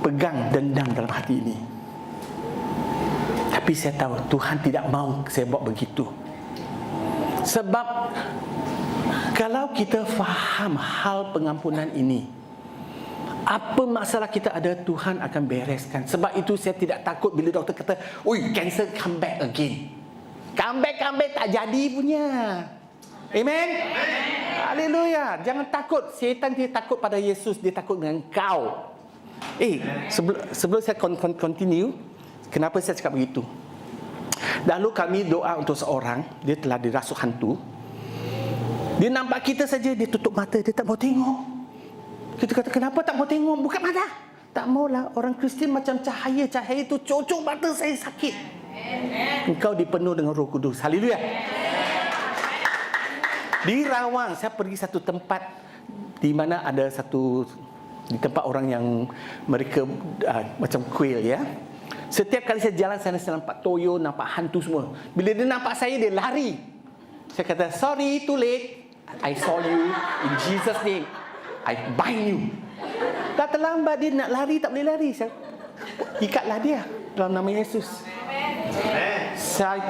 pegang dendam dalam hati ini. Tapi saya tahu Tuhan tidak mahu saya buat begitu. Sebab kalau kita faham hal pengampunan ini, apa masalah kita ada, Tuhan akan bereskan. Sebab itu saya tidak takut bila doktor kata, "Oi, cancer come back again." Come back tak jadi punya. Amen. Haleluya. Jangan takut. Syaitan dia takut pada Yesus, dia takut dengan kau. Sebelum saya continue, kenapa saya cakap begitu? Lalu kami doa untuk seorang, dia telah dirasuh hantu. Dia nampak kita saja, dia tutup mata, dia tak mau tengok. Kita kata, kenapa tak mau tengok? Buka mata. Tak maulah. Orang Kristian macam cahaya. Cahaya itu cocok mata saya sakit. Engkau dipenuh dengan Roh Kudus. Haleluya. Di Rawang, saya pergi satu tempat di mana ada di tempat orang yang mereka macam kuil, ya. Setiap kali saya jalan sana, saya nampak toyo, nampak hantu semua. Bila dia nampak saya, dia lari. Saya kata, sorry, too late. I saw you in Jesus' name. I bind you. Tak terlambat, dia nak lari, tak boleh lari. Saya ikatlah dia dalam nama Yesus.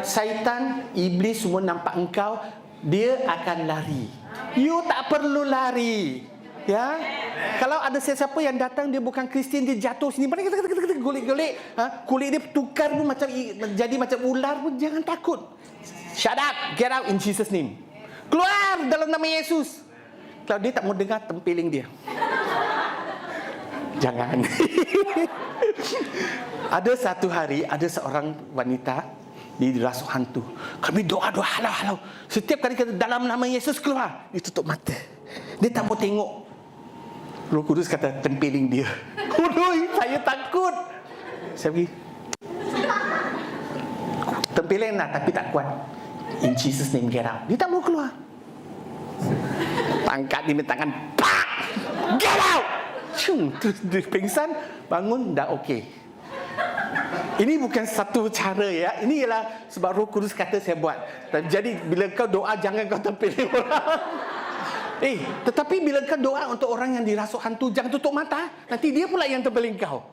Syaitan, iblis semua nampak engkau, dia akan lari. You tak perlu lari. Ya. Kalau ada siapa yang datang, dia bukan Kristian, dia jatuh sini, golek-golek, kulit dia tukar pun macam jadi macam ular pun, jangan takut. Shut up, get out in Jesus name. Keluar dalam nama Yesus. Kalau dia tak mau dengar, tempeling dia. Jangan. Ada satu hari, ada seorang wanita, dia dirasuh hantu. Kami doa-doa halau-halau. Setiap kali kata dalam nama Yesus keluar, dia tutup mata. Dia tak mau tengok. Roh Kudus kata tempeling dia. Aduh, saya takut. Saya pergi. Tempeling lah, tapi tak kuat. In Jesus name, get out. Dia tak mau keluar. Tangkat dia tangan, pak! Get out! Terus dia pingsan, bangun, dah okey. Ini bukan satu cara, ya. Ini ialah sebab Roh Kudus kata saya buat. Jadi bila kau doa, jangan kau tempeling orang. Tetapi bila kau doa untuk orang yang dirasuh hantu, jangan tutup mata. Nanti dia pula yang tempeling kau.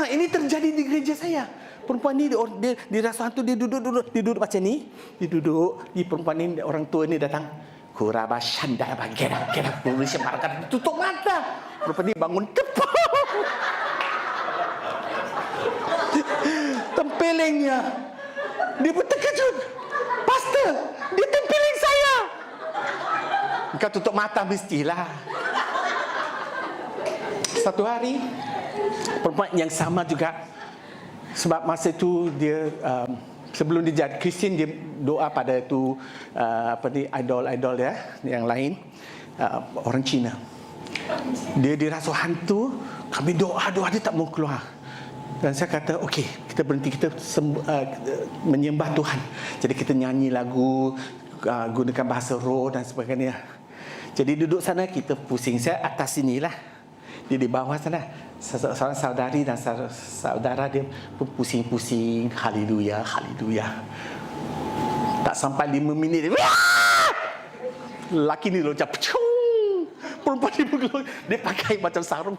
Ini terjadi di gereja saya. Perempuan ni dia dirasuh hantu, dia duduk macam ni. Dia duduk, di perempuan ni, orang tua ni datang. Kuraba syanda bagian, Malaysia marah, tutup mata. Perempuan ni bangun, tepuk. Tempelingnya. Dia pun terkejut. Pastor, dia tempeling saya. Engkau tutup mata mestilah. Satu hari, perempuan yang sama juga. Sebab masa itu dia sebelum dia jadi Kristian, dia doa pada itu idol ya, yang lain, orang Cina. Dia dirasuh hantu, kami doa dia tak mau keluar. Dan saya kata, okey, kita berhenti, kita menyembah Tuhan. Jadi kita nyanyi lagu, gunakan bahasa roh dan sebagainya. Jadi duduk sana, kita pusing. Saya atas sinilah, dia di bawah sana. Seorang saudari dan saudara dia pun pusing-pusing. Haleluya, haleluya. Tak sampai 5 minit, lelaki ni loncat. Perempuan ni bergelut. Dia pakai macam sarung.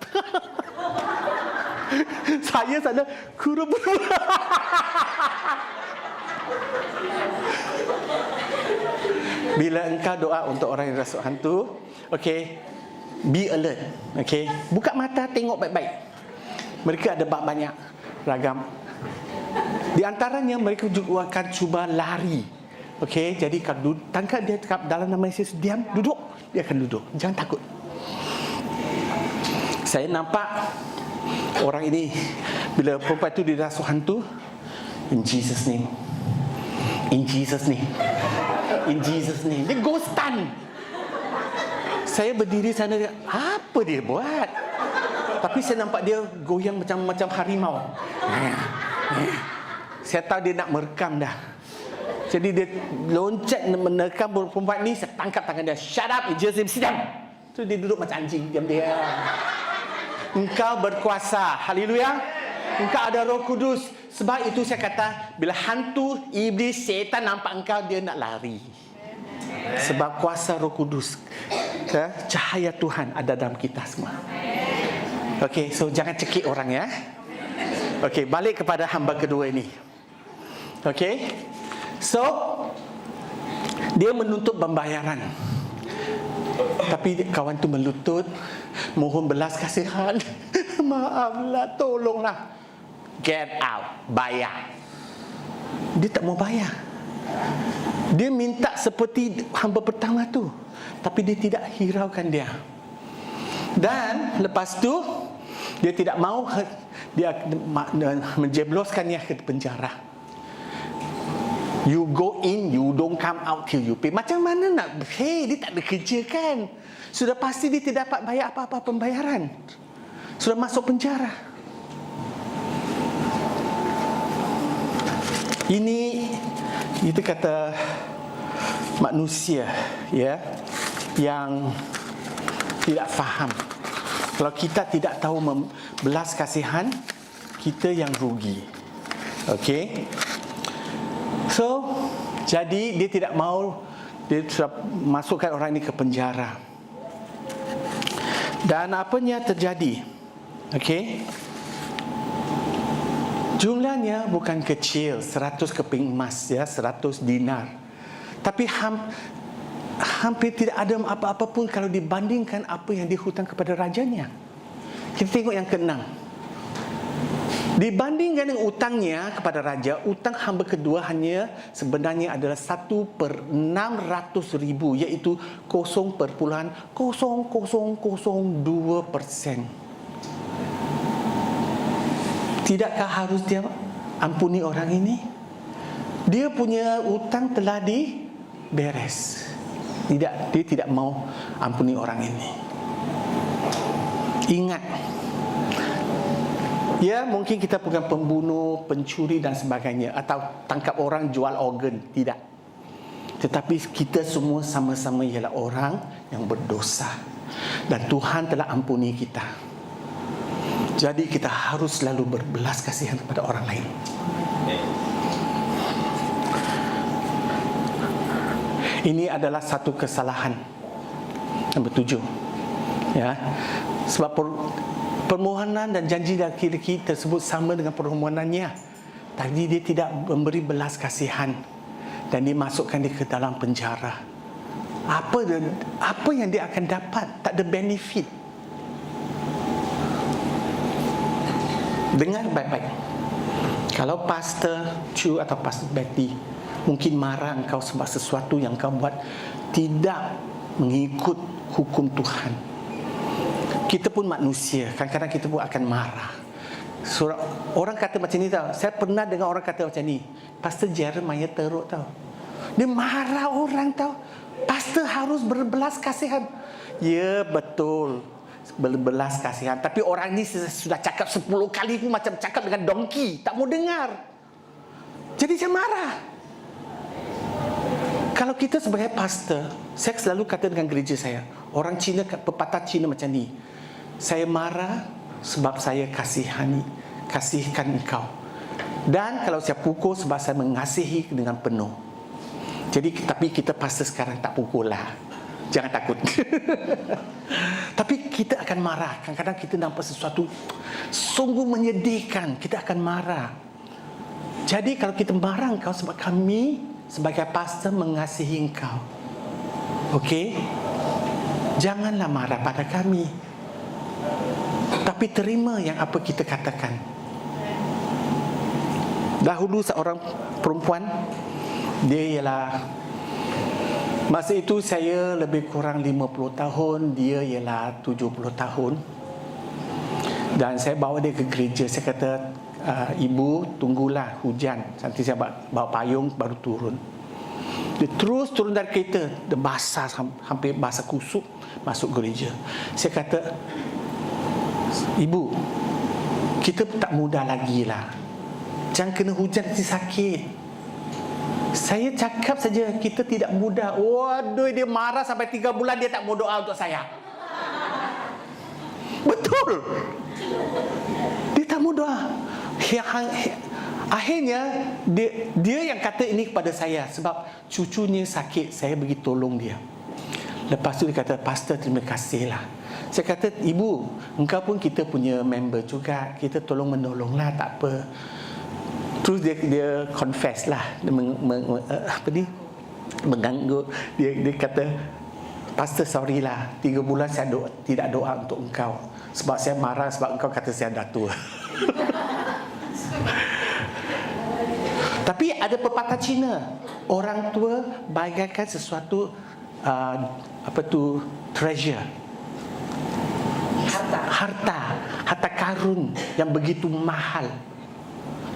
Saya sana kurus. Bila engkau doa untuk orang yang rasuk hantu, okey, be alert, okey. Buka mata, tengok baik-baik. Mereka ada banyak ragam. Di antaranya mereka juga akan cuba lari. Okey, jadi kalau tangkap dia dalam nama Yesus, diam, duduk, dia akan duduk. Jangan takut. Saya nampak orang ini, bila perempuan itu dirasuh hantu, in Jesus name, in Jesus name, in Jesus name, dia ghostan. Saya berdiri sana, apa dia buat? Tapi saya nampak dia goyang macam harimau. Saya tahu dia nak merekam dah. Jadi dia loncat menerkam perempuan ni, saya tangkap tangan dia. Shut up, in Jesus name, sit down. So dia duduk macam anjing, diam-diam. Engkau berkuasa. Haleluya. Engkau ada Roh Kudus. Sebab itu saya kata, bila hantu, iblis, setan nampak engkau, dia nak lari. Sebab kuasa Roh Kudus, cahaya Tuhan ada dalam kita semua. Okey, so jangan cekik orang ya. Okey, balik kepada hamba kedua ini. Okey. So dia menuntut pembayaran. Tapi kawan tu melutut, mohon belas kasihan. Maaflah, tolonglah. Get out, bayar. Dia tak mau bayar. Dia minta seperti hamba pertama tu, tapi dia tidak hiraukan dia. Dan lepas tu dia tidak mau, dia menjebloskannya ke penjara. You go in, you don't come out till you pay. Macam mana nak pay? Dia tak ada kerja kan? Sudah pasti dia tidak dapat bayar apa-apa pembayaran. Sudah masuk penjara. Ini kita kata manusia ya, yang tidak faham. Kalau kita tidak tahu belas kasihan, kita yang rugi. Okey. So, jadi dia tidak mau, dia sudah masukkan orang ini ke penjara. Dan apanya terjadi? Okey. Jumlahnya bukan kecil, 100 keping emas ya, 100 dinar. Tapi hampir tidak ada apa-apa pun kalau dibandingkan apa yang dihutang kepada rajanya. Kita tengok yang ke-6. Dibandingkan dengan utangnya kepada raja, utang hamba kedua hanya sebenarnya adalah 1/600,000, iaitu 0.0002%. Tidakkah harus dia ampuni orang ini? Dia punya utang telah diberes. Tidak, dia tidak mau ampuni orang ini. Ingat, ya mungkin kita bukan pembunuh, pencuri dan sebagainya, atau tangkap orang jual organ, tidak. Tetapi kita semua sama-sama ialah orang yang berdosa, dan Tuhan telah ampuni kita. Jadi kita harus selalu berbelas kasihan kepada orang lain. Ini adalah satu kesalahan. Nombor 7. Ya. Sebab permohonan dan janji laki-laki tersebut sama dengan permohonannya. Tadi dia tidak memberi belas kasihan dan dimasukkan dia ke dalam penjara. Apa yang dia akan dapat? Tak ada benefit. Dengar baik-baik. Kalau Pastor Chu atau Pastor Betty mungkin marah engkau sebab sesuatu yang kau buat tidak mengikut hukum Tuhan. Kita pun manusia, kadang-kadang kita pun akan marah. Orang kata macam ni tau. Saya pernah dengar orang kata macam ni. Pastor Jeremiah teruk tau. Dia marah orang tau. Pastor harus berbelas kasihan. Ya betul, berbelas kasihan. Tapi orang ni sudah cakap 10 kali pun macam cakap dengan dongki, tak mau dengar. Jadi saya marah. Kalau kita sebagai pastor, saya selalu kata dengan gereja saya, orang Cina, pepatah Cina macam ni, saya marah sebab saya kasihkan engkau. Dan kalau saya pukul sebab saya mengasihi dengan penuh. Jadi tapi kita pastor sekarang tak pukul lah. Jangan takut. Tapi kita akan marah. Kadang-kadang kita nampak sesuatu sungguh menyedihkan, kita akan marah. Jadi kalau kita marah engkau sebab kami sebagai pastor mengasihi engkau, okey, janganlah marah pada kami, tapi terima yang apa kita katakan. Dahulu seorang perempuan, dia ialah, masa itu saya lebih kurang 50 tahun, dia ialah 70 tahun. Dan saya bawa dia ke gereja. Saya kata, ibu tunggulah hujan. Nanti saya bawa payung baru turun. Dia terus turun dari kereta. Dia basah, hampir basah kusuk. Masuk gereja. Saya kata, ibu, kita tak muda lagi lah. Jangan kena hujan nanti sakit. Saya cakap saja kita tidak muda. Waduh, dia marah sampai 3 bulan dia tak mau doa untuk saya. Betul. Dia tak mau doa. Akhirnya dia yang kata ini kepada saya sebab cucunya sakit, saya pergi tolong dia. Lepas tu dia kata, pastor terima kasih lah. Saya kata, ibu, engkau pun kita punya member juga, kita tolong menolong lah, tak apa. Terus dia confess lah, dia mengganggu. Dia kata, pastor sorry lah, 3 bulan saya tidak doa untuk engkau sebab saya marah sebab engkau kata saya dah tua. Tapi ada pepatah Cina, orang tua bagaikan sesuatu treasure, harta karun yang begitu mahal.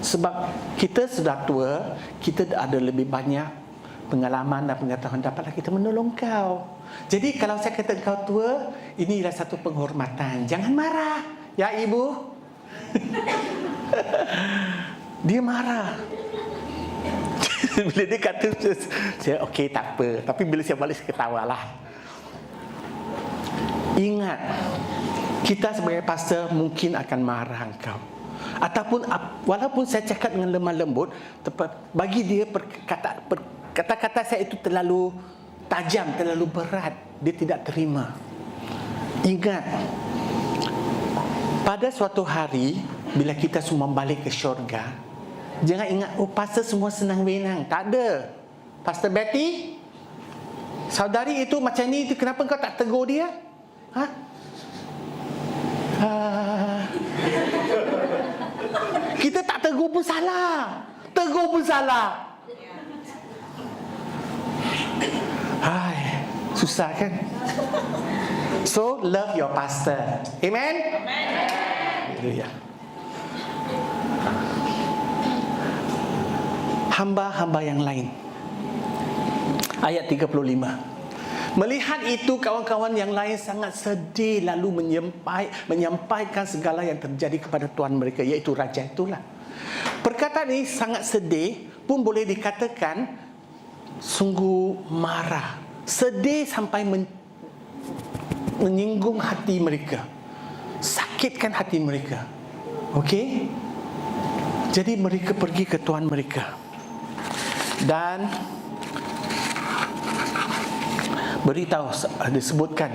Sebab kita sudah tua, kita ada lebih banyak pengalaman dan pengetahuan, dapatlah kita menolong kau. Jadi kalau saya kata kau tua, inilah satu penghormatan. Jangan marah, ya ibu. Dia marah. Bila dia kata, saya okey tak apa. Tapi bila saya balik, saya ketawalah. Ingat, kita sebagai pastor mungkin akan marah engkau. Ataupun walaupun saya cakap dengan lemah lembut, bagi dia kata-kata saya itu terlalu tajam, terlalu berat, dia tidak terima. Ingat, pada suatu hari bila kita semua balik ke syurga, jangan ingat, oh pastor semua senang wenang. Tak ada. Pastor Betty, saudari itu macam ni, itu kenapa kau tak tegur dia? Kita tak tegur pun salah. Tegur pun salah. Hai, susah kan? So, love your pastor. Amen? Haleluya. Hamba-hamba yang lain. Ayat 35. Melihat itu, kawan-kawan yang lain sangat sedih, lalu menyampaikan segala yang terjadi kepada tuan mereka, iaitu raja itulah. Perkataan ini sangat sedih pun boleh dikatakan sungguh marah, sedih sampai menyinggung hati mereka, sakitkan hati mereka. Okey? Jadi mereka pergi ke tuan mereka dan beritahu, disebutkan,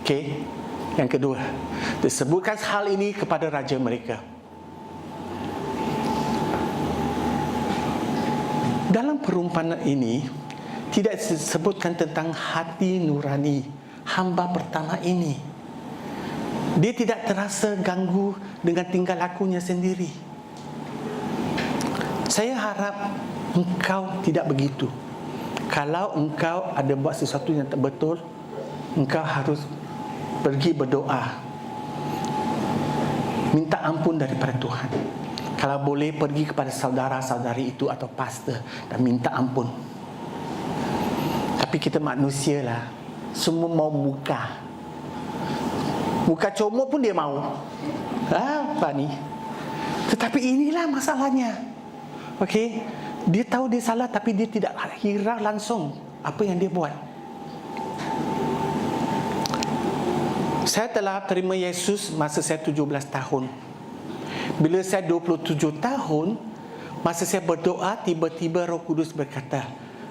okey, yang kedua, disebutkan hal ini kepada raja mereka. Dalam perumpamaan ini tidak disebutkan tentang hati nurani hamba pertama ini. Dia tidak terasa ganggu dengan tingkah lakunya sendiri. Saya harap engkau tidak begitu. Kalau engkau ada buat sesuatu yang tak betul, engkau harus pergi berdoa, minta ampun daripada Tuhan. Kalau boleh, pergi kepada saudara-saudari itu atau pastor dan minta ampun. Tapi kita manusia lah, semua mau muka comot pun dia mau. Apa ni? Tetapi inilah masalahnya. Okey, dia tahu dia salah tapi dia tidak hirau langsung apa yang dia buat. Saya telah terima Yesus masa saya 17 tahun. Bila saya 27 tahun, masa saya berdoa, tiba-tiba Roh Kudus berkata,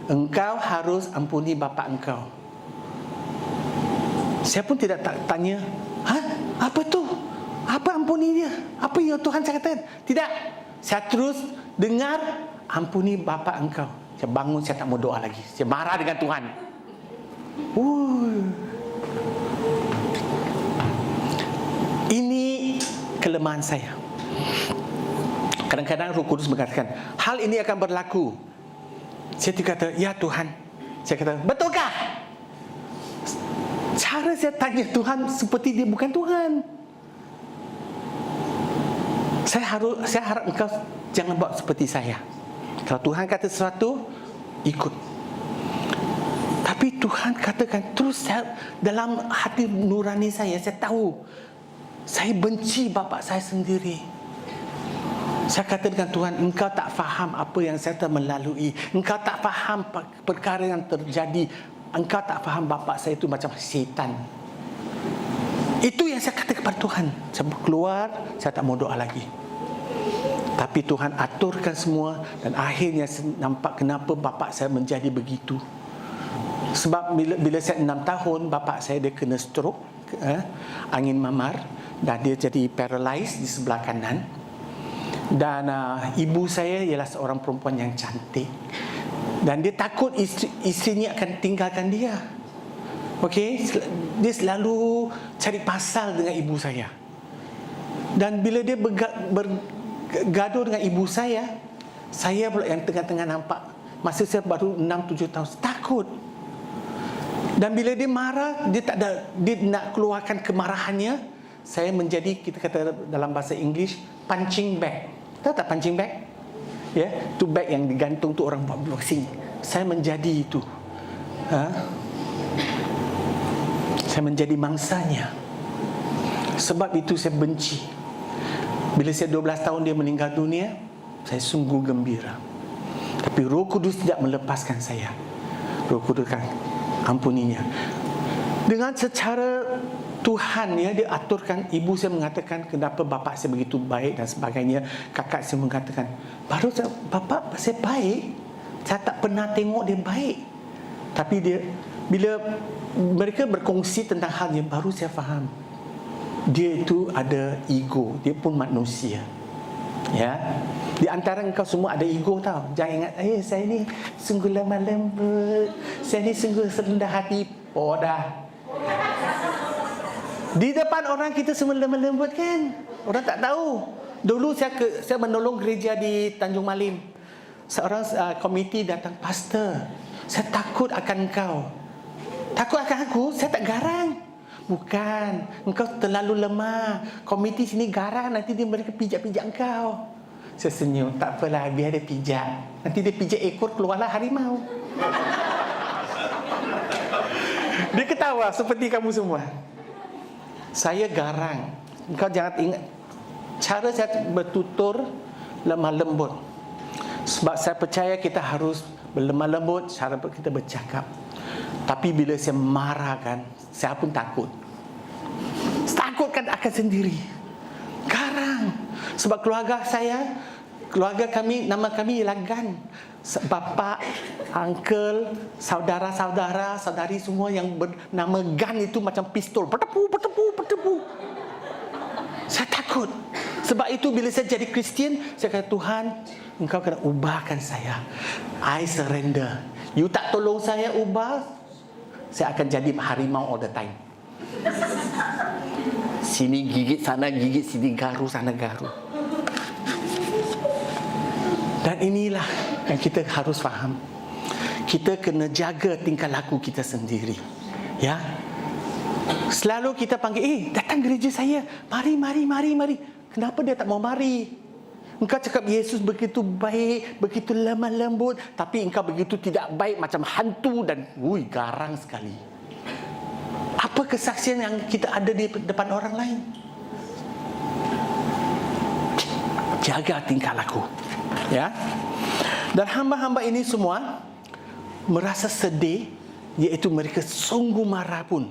engkau harus ampuni bapa engkau. Saya pun tidak tanya, apa tu? Apa ampuni dia? Apa yang Tuhan cakap? Tidak. Saya terus dengar, ampuni bapa engkau. Saya bangun, saya tak mau doa lagi. Saya marah dengan Tuhan. Ini kelemahan saya. Kadang-kadang Roh Kudus mengatakan, hal ini akan berlaku. Saya kata, ya Tuhan. Saya kata, betulkah? Cara saya tanya Tuhan seperti dia bukan Tuhan. Saya harap engkau jangan buat seperti saya. Kalau Tuhan kata sesuatu, ikut. Tapi Tuhan katakan terus dalam hati nurani saya tahu saya benci bapa saya sendiri. Saya kata dengan Tuhan, engkau tak faham apa yang saya telah melalui. Engkau tak faham perkara yang terjadi. Engkau tak faham bapa saya itu macam syaitan. Itu yang saya kata kepada Tuhan. Saya keluar, saya tak mau doa lagi. Tapi Tuhan aturkan semua, dan akhirnya saya nampak kenapa bapa saya menjadi begitu. Sebab bila saya 6 tahun, bapa saya dia kena stroke, angin mamar, dan dia jadi paralyzed di sebelah kanan. Dan ibu saya ialah seorang perempuan yang cantik, dan dia takut isterinya akan tinggalkan dia. Okey, dia selalu cari pasal dengan ibu saya. Dan bila dia bergaduh dengan ibu saya pula yang tengah-tengah nampak. Masa saya baru 6-7 tahun, takut. Dan bila dia marah, dia nak keluarkan kemarahannya. Saya menjadi, kita kata dalam bahasa English, punching bag. Tahu tak punching bag? Ya, tu bag yang digantung tu orang buat boxing. Saya menjadi itu. Saya menjadi mangsanya. Sebab itu saya benci. Bila saya 12 tahun dia meninggal dunia, saya sungguh gembira. Tapi Roh Kudus tidak melepaskan saya. Roh Kudus kan ampuninya. Dengan secara Tuhan, ya, dia aturkan. Ibu saya mengatakan kenapa bapa saya begitu baik dan sebagainya. Kakak saya mengatakan, baru bapa saya baik, saya tak pernah tengok dia baik. Tapi bila mereka berkongsi tentang halnya, baru saya faham dia itu ada ego. Dia pun manusia, ya. Di antara engkau semua ada ego, tau. Jangan ingat, saya ni sungguh lemah lembut, saya ni sungguh rendah hati. Oh dah, di depan orang kita semua lemah lembut kan. Orang tak tahu. Dulu saya menolong gereja di Tanjung Malim. Seorang komiti datang, pastor, saya takut akan engkau. Takut akan aku? Saya tak garang. Bukan, engkau terlalu lemah. Komiti sini garang, nanti mereka pijak-pijak engkau. Saya senyum, tak apalah, biar dia pijak. Nanti dia pijak ekor, keluarlah harimau. Dia ketawa seperti kamu semua. Saya garang. Engkau jangan ingat, cara saya bertutur lemah lembut. Sebab saya percaya kita harus berlemah lembut, cara kita bercakap. Tapi bila saya marah kan, saya pun takut. Takutkan akan sendiri. Garang. Sebab keluarga kami, nama kami ialah Gan. Bapa, uncle, saudara-saudara, saudari semua yang bernama Gan itu macam pistol. Bertepu. Saya takut. Sebab itu bila saya jadi Kristian, saya kata, Tuhan, engkau kena ubahkan saya. I surrender. You tak tolong saya ubah, saya akan jadi harimau all the time. Sini gigit, sana gigit, sini garu, sana garu. Dan inilah yang kita harus faham. Kita kena jaga tingkah laku kita sendiri. Ya. Selalu kita panggil, datang gereja saya. Mari. Kenapa dia tak mau mari? Engkau cakap Yesus begitu baik, begitu lemah lembut, tapi engkau begitu tidak baik macam hantu dan garang sekali. Apa kesaksian yang kita ada di depan orang lain? Jaga tingkah laku. Ya. Dan hamba-hamba ini semua merasa sedih, iaitu mereka sungguh marah pun.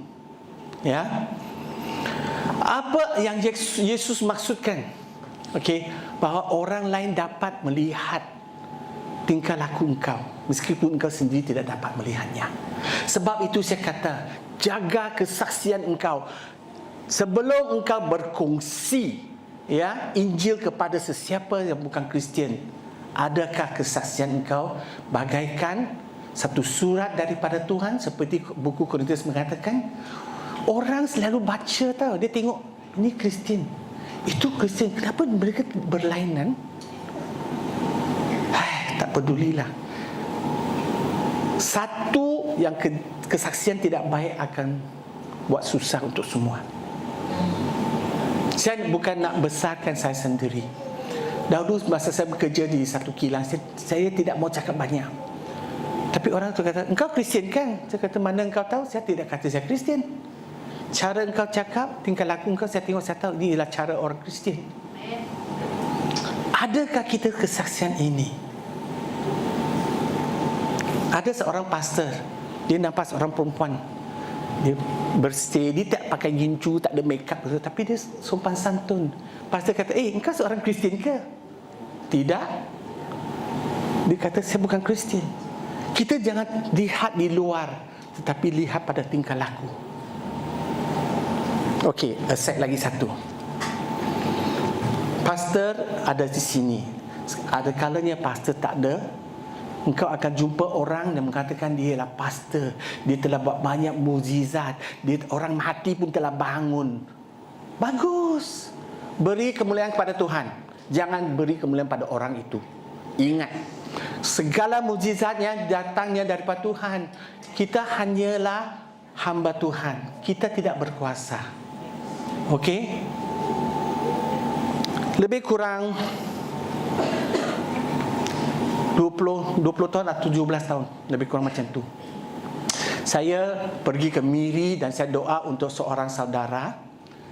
Ya. Apa yang Yesus maksudkan? Okey, bahawa orang lain dapat melihat tingkah laku engkau meskipun engkau sendiri tidak dapat melihatnya. Sebab itu saya kata, jaga kesaksian engkau sebelum engkau berkongsi, ya, Injil kepada sesiapa yang bukan Kristian. Adakah kesaksian engkau bagaikan satu surat daripada Tuhan, seperti buku Korintus mengatakan, orang selalu baca, tahu, dia tengok ini Kristian, itu Kristian, kenapa mereka berlainan? Tak pedulilah. Satu yang kesaksian tidak baik akan buat susah untuk semua. Saya bukan nak besarkan saya sendiri, Dahulu masa saya bekerja di satu kilang, saya tidak mau cakap banyak. Tapi orang tu kata, engkau Kristian kan? Saya kata, mana engkau tahu? Saya tidak kata saya Kristian. Cara engkau cakap, tingkah laku engkau, saya tengok, saya tahu ini ialah cara orang Kristian. Adakah kita kesaksian ini? Ada seorang pastor, dia nampak seorang perempuan, dia bersih, dia tak pakai gincu, tak ada make up, tapi dia sopan santun. Pastor kata, engkau seorang Kristian ke? Tidak. Dia kata, saya bukan Kristian. Kita jangan lihat di luar, tetapi lihat pada tingkah laku. Okey, aside lagi satu. Pastor ada di sini. Ada kalanya pastor tak ada, engkau akan jumpa orang yang mengatakan dia ialah pastor, dia telah buat banyak mukjizat, dia orang mati pun telah bangun. Bagus. Beri kemuliaan kepada Tuhan. Jangan beri kemuliaan pada orang itu. Ingat, segala mukjizatnya datangnya daripada Tuhan. Kita hanyalah hamba Tuhan. Kita tidak berkuasa. Okey? Lebih kurang 20 tahun atau 17 tahun, lebih kurang macam tu. Saya pergi ke Miri dan saya doa untuk seorang saudara,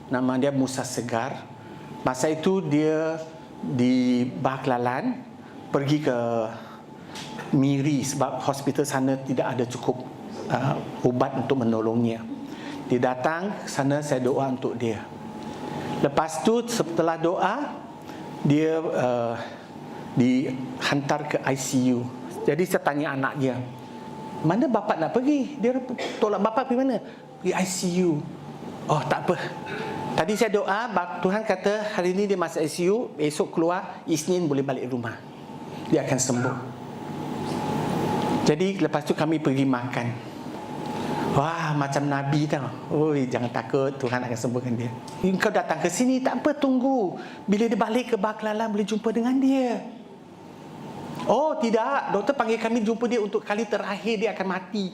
nama dia Musa Segar. Masa itu dia di Baklalan, pergi ke Miri sebab hospital sana tidak ada cukup ubat untuk menolongnya. Dia datang sana, saya doa untuk dia. Lepas tu setelah doa, dia dihantar ke ICU. Jadi saya tanya anak dia, mana bapa nak pergi? Dia tolak bapa pergi mana? Pergi ICU. Oh, tak apa. Tadi saya doa, Tuhan kata hari ini dia masuk ICU, esok keluar, Isnin boleh balik rumah. Dia akan sembuh. Jadi lepas tu kami pergi makan. Wah, macam Nabi tau. Oi, jangan takut, Tuhan akan sembuhkan dia. Engkau datang ke sini, tak apa, tunggu. Bila dia balik ke Baklalan, boleh jumpa dengan dia. Oh, tidak. Doktor panggil kami jumpa dia untuk kali terakhir, dia akan mati.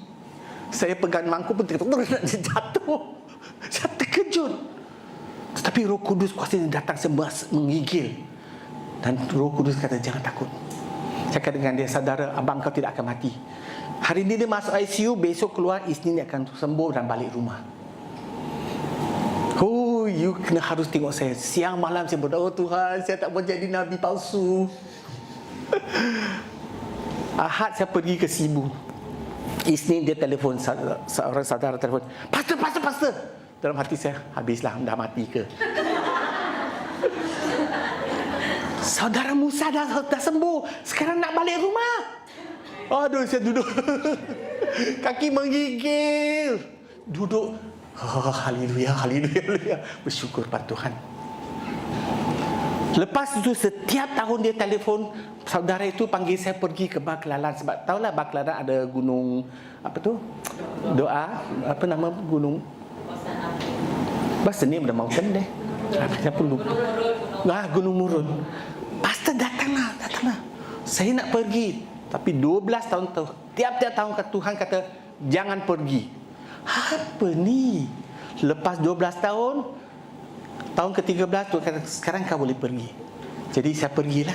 Saya pegang mangkuk pun nak dia jatuh. Saya terkejut. Tetapi Roh Kudus kuasanya datang menggigil. Dan Roh Kudus kata, jangan takut. Saya kata dengan dia, saudara, abang kau tidak akan mati. Hari ini dia masuk ICU, besok keluar, Isnin dia akan sembuh dan balik rumah. Oh, you kena harus tengok saya. Siang malam saya berdoa, oh Tuhan, saya tak mau jadi Nabi palsu. Ahad saya pergi ke Sibu. Isnin dia telefon, seorang saudara telefon, Pastor. Dalam hati saya, habislah, dah mati ke? Saudara Musa dah sembuh, sekarang nak balik rumah. Aduh, saya duduk. Kaki menggigil. Duduk. Oh, haleluya. Bersyukur pada Tuhan. Lepas itu setiap tahun dia telefon, saudara itu panggil saya pergi ke Baklalan. Sebab tahulah Baklalan ada gunung, apa tu? Doa, apa nama gunung? Bahasa ni ada mountain deh. Saya pun lupa. Gunung Murun. Pastor datanglah. Saya nak pergi. Tapi 12 tahun tu, tiap-tiap tahun Tuhan kata jangan pergi. Apa ni? Lepas 12 tahun, tahun ke-13 Tuhan kata sekarang kau boleh pergi. Jadi saya pergilah.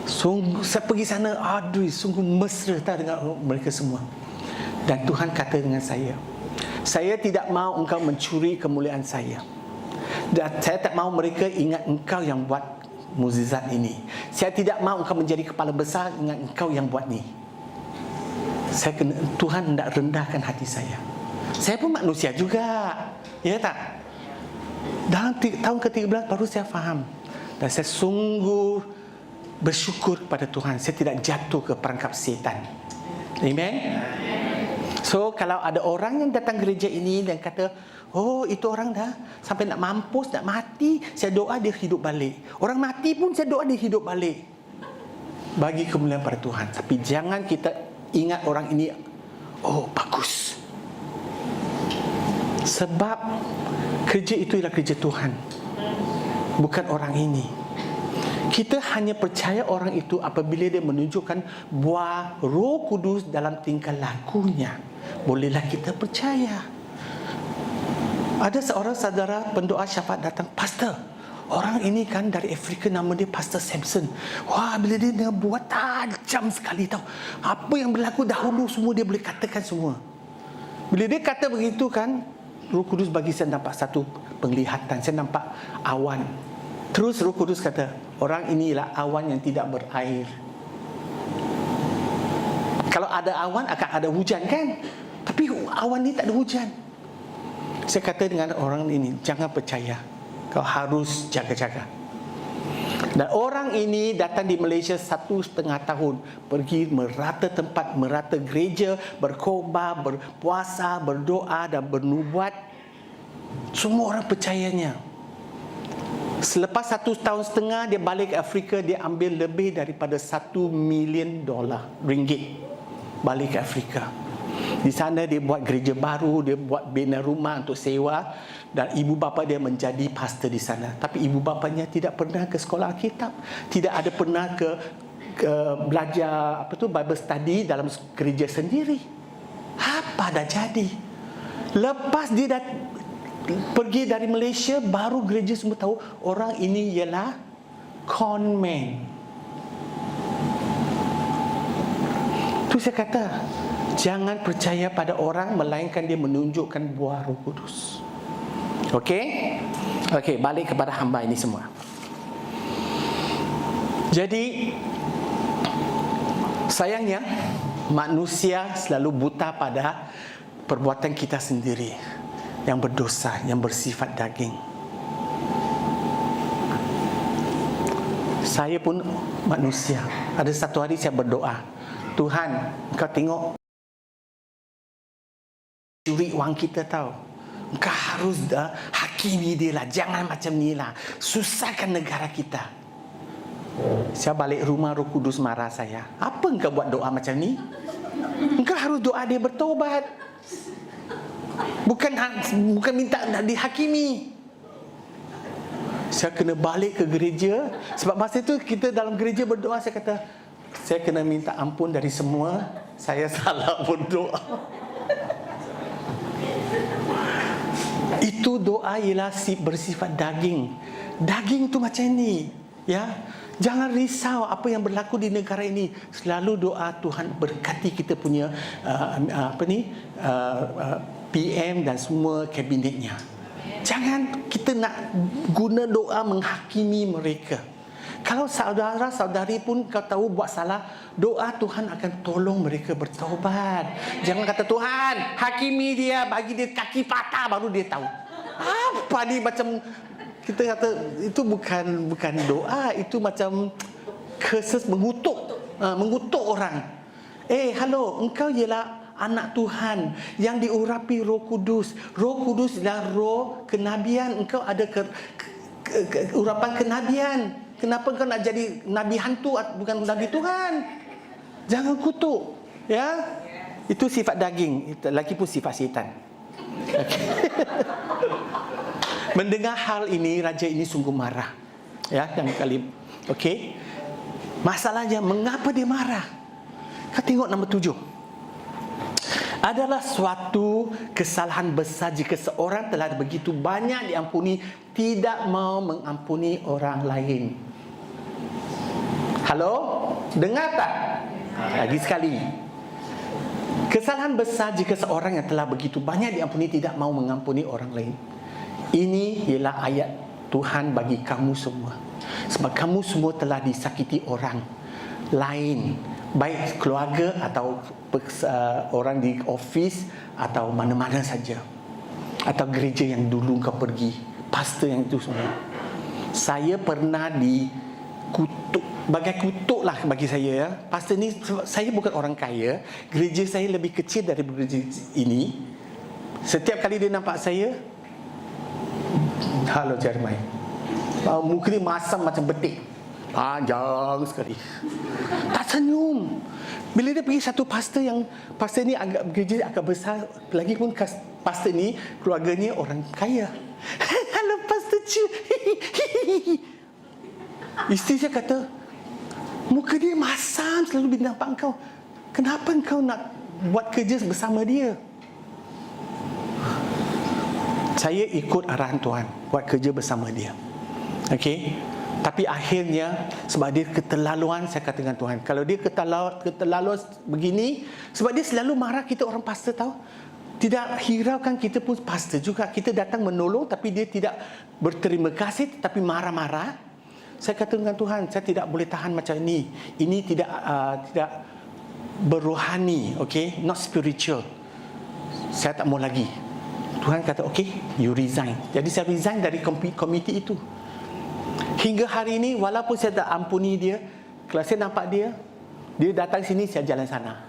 Sungguh saya pergi sana, aduh, sungguh mesra dengan mereka semua. Dan Tuhan kata dengan saya tidak mahu engkau mencuri kemuliaan saya. Dan saya tak mahu mereka ingat engkau yang buat mukjizat ini. Saya tidak mahu engkau menjadi kepala besar, ingat engkau yang buat ni. Tuhan hendak rendahkan hati saya. Saya pun manusia juga, ya tak? Dalam tahun ke-13 baru saya faham. Dan saya sungguh bersyukur kepada Tuhan. Saya tidak jatuh ke perangkap setan. Amen. So kalau ada orang yang datang gereja ini dan kata, oh itu orang dah sampai nak mampus, nak mati, saya doa dia hidup balik. Orang mati pun saya doa dia hidup balik. Bagi kemuliaan pada Tuhan. Tapi jangan kita ingat orang ini, oh bagus. Sebab kerja itu ialah kerja Tuhan, bukan orang ini. Kita hanya percaya orang itu apabila dia menunjukkan buah Roh Kudus dalam tingkah lakunya. Bolehlah kita percaya. Ada seorang saudara pendoa syafaat datang, Pastor, orang ini kan dari Afrika, nama dia Pastor Samson. Wah, bila dia buat tajam sekali tau. Apa yang berlaku dahulu semua dia boleh katakan semua. Bila dia kata begitu kan, Roh Kudus bagi saya nampak satu penglihatan. Saya nampak awan. Terus Roh Kudus kata, orang inilah awan yang tidak berair. Kalau ada awan akan ada hujan kan? Tapi awan ni tak ada hujan. Saya kata dengan orang ini, jangan percaya. Kau harus jaga-jaga. Dan orang ini datang di Malaysia 1,5 tahun. Pergi merata tempat, merata gereja, berkhotbah, berpuasa, berdoa dan bernubuat. Semua orang percayanya. Selepas 1,5 tahun dia balik ke Afrika, dia ambil lebih daripada $1 million ringgit balik ke Afrika. Di sana dia buat gereja baru, dia buat bina rumah untuk sewa, dan ibu bapa dia menjadi pastor di sana. Tapi ibu bapanya tidak pernah ke sekolah Alkitab, tidak ada pernah ke belajar Bible study dalam gereja sendiri. Apa dah jadi? Lepas dia dah pergi dari Malaysia, baru gereja semua tahu orang ini ialah con man. Tu saya kata, jangan percaya pada orang, melainkan dia menunjukkan buah Roh Kudus. Okey? Okey, balik kepada hamba ini semua. Jadi, sayangnya manusia selalu buta pada perbuatan kita sendiri yang berdosa, yang bersifat daging. Saya pun manusia. Ada satu hari saya berdoa, Tuhan, Engkau tengok curi wang kita tahu. Engkau harus hakimi dia lah. Jangan macam ni lah. Susahkan negara kita. Saya balik rumah, Roh Kudus marah saya. Apa engkau buat doa macam ni? Engkau harus doa dia bertobat. Bukan minta nak dihakimi. Saya kena balik ke gereja. Sebab masa itu kita dalam gereja berdoa, saya kata, saya kena minta ampun dari semua. Saya salah berdoa. Itu doa ialah bersifat daging. Daging tu macam ni, ya. Jangan risau apa yang berlaku di negara ini. Selalu doa Tuhan berkati kita punya PM dan semua kabinetnya. Jangan kita nak guna doa menghakimi mereka. Kalau saudara-saudari pun kau tahu buat salah, doa Tuhan akan tolong mereka bertaubat. Jangan kata Tuhan, hakimi dia, bagi dia kaki patah baru dia tahu. Apa ni, macam kita kata itu bukan doa, itu macam curses, mengutuk orang. Halo, engkau ialah anak Tuhan yang diurapi Roh Kudus. Roh Kudus adalah roh kenabian. Engkau ada urapan kenabian. Kenapa kau nak jadi nabi hantu bukan nabi Tuhan? Jangan kutuk, ya. Itu sifat daging, lagi pun sifat syaitan. Okay. Mendengar hal ini, raja ini sungguh marah, ya, dan kali. Okey. Masalahnya mengapa dia marah? Kau tengok nombor 7. Adalah suatu kesalahan besar jika seorang telah begitu banyak diampuni, tidak mau mengampuni orang lain. Halo? Dengar tak? Lagi sekali. Kesalahan besar jika seorang yang telah begitu banyak diampuni tidak mau mengampuni orang lain. Ini ialah ayat Tuhan bagi kamu semua. Sebab kamu semua telah disakiti orang lain, baik keluarga atau orang di office atau mana-mana saja, atau gereja yang dulu kau pergi, pastor yang itu semua. Saya pernah dikutuk, bagai kutuk lah bagi saya, ya. Pastor ni, saya bukan orang kaya, gereja saya lebih kecil dari gereja ini. Setiap kali dia nampak saya, halo Jeremiah, muka dia masam macam betik, panjang sekali, tak senyum. Bila dia pergi satu pastor ni agak gereja agak besar, lagi pun pastor ni keluarganya orang kaya. Halo Pastor Chu. Isteri saya kata, muka dia masam selalu bila nampak engkau. Kenapa engkau nak buat kerja bersama dia? Saya ikut arahan Tuhan, buat kerja bersama dia. Okey. Tapi akhirnya sebab dia keterlaluan, saya kata dengan Tuhan, kalau dia keterlaluan begini, sebab dia selalu marah kita orang pastor tahu. Tidak hiraukan kita pun pastor juga. Kita datang menolong tapi dia tidak berterima kasih tetapi marah-marah. Saya kata dengan Tuhan, saya tidak boleh tahan macam ini. Ini tidak berrohani, okay? Not spiritual. Saya tak mau lagi. Tuhan kata, okay, you resign. Jadi saya resign dari komiti itu. Hingga hari ini, walaupun saya tak ampuni dia, kalau saya nampak dia datang sini, saya jalan sana.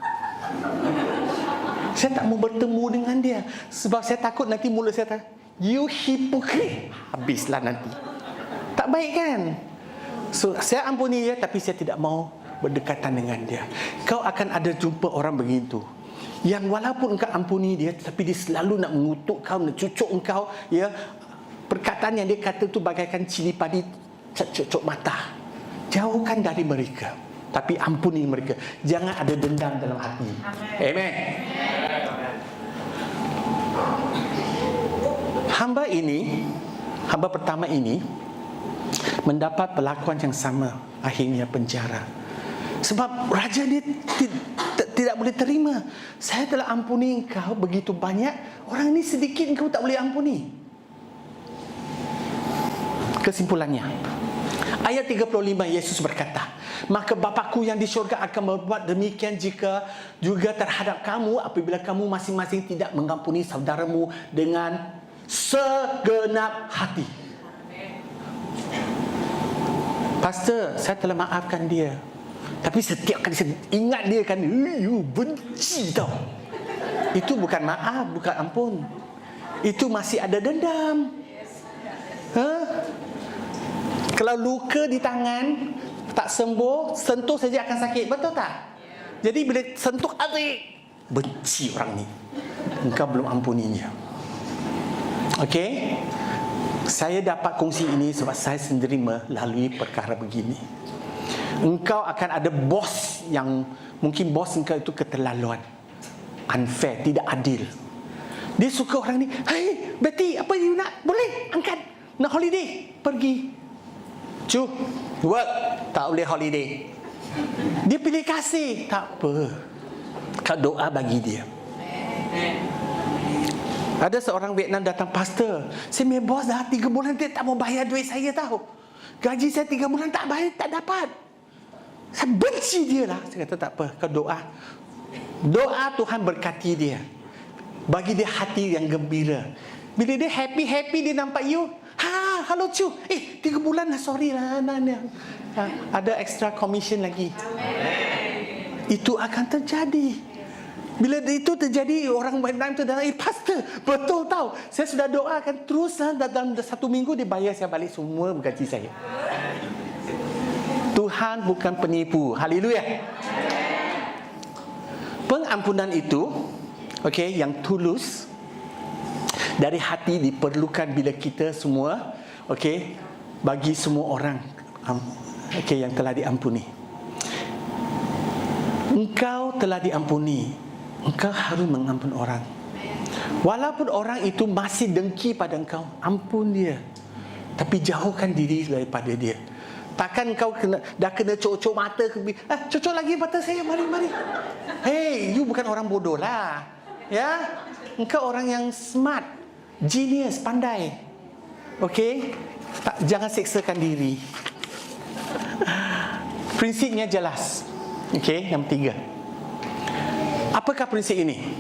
Saya tak mau bertemu dengan dia. Sebab saya takut nanti mulut saya kata, you hypocrite. Habislah nanti. Tak baik kan? So, saya ampuni dia, tapi saya tidak mau berdekatan dengan dia. Kau akan ada jumpa orang begitu, yang walaupun engkau ampuni dia, tapi dia selalu nak mengutuk kau, nak cucuk engkau, ya. Perkataan yang dia kata tu bagaikan cili padi cucuk mata. Jauhkan dari mereka, tapi ampuni mereka. Jangan ada dendam dalam hati. Amen. Hamba pertama ini mendapat perlakuan yang sama, akhirnya penjara. Sebab raja dia tidak boleh terima. Saya telah ampuni engkau begitu banyak, orang ini sedikit engkau tak boleh ampuni. Kesimpulannya, ayat 35 Yesus berkata, maka Bapa-Ku yang di syurga akan berbuat demikian jika juga terhadap kamu apabila kamu masing-masing tidak mengampuni saudaramu dengan segenap hati. Pastor, saya telah maafkan dia, tapi setiap kali saya ingat dia kan, you benci tau. Itu bukan maaf, bukan ampun. Itu masih ada dendam. Kalau luka di tangan tak sembuh, sentuh saja akan sakit, betul tak? Jadi bila sentuh adik, benci orang ni, engkau belum ampuninya. Okey? Saya dapat kongsi ini sebab saya sendiri melalui perkara begini. Engkau akan ada bos yang mungkin bos engkau itu keterlaluan, unfair, tidak adil. Dia suka orang ni, hey Betty, apa you nak? Boleh angkat, nak holiday, pergi. Cu, work, tak boleh holiday. Dia pilih kasih, tak apa. Kau doa bagi dia. Ada seorang Vietnam datang, pastor, saya punya bos dah 3 bulan dia tak mau bayar duit saya tahu. Gaji saya 3 bulan tak bayar, tak dapat. Saya benci dia lah. Saya kata tak apa, kau doa. Doa Tuhan berkati dia, bagi dia hati yang gembira. Bila dia happy dia nampak you, hello Cu, 3 bulan lah, sorry lah, ada extra commission lagi. Itu akan terjadi. Bila itu terjadi, orang Vietnam tu datang, pastor, betul tau, saya sudah doakan terus lah, dalam 1 minggu dia bayar saya balik semua gaji saya. Tuhan bukan penipu. Haleluya. Pengampunan itu, okey, yang tulus dari hati diperlukan bila kita semua, okey, bagi semua orang, okey, yang telah diampuni. Engkau telah diampuni, engkau harus mengampun orang. Walaupun orang itu masih dengki pada engkau, ampun dia, tapi jauhkan diri daripada dia. Takkan kau dah kena cocok mata ke, cocok lagi mata saya, mari. Hey, you bukan orang bodoh lah, ya. Engkau orang yang smart, genius, pandai. Okey, jangan seksakan diri. Prinsipnya jelas. Okey, yang 3. Apakah prinsip ini?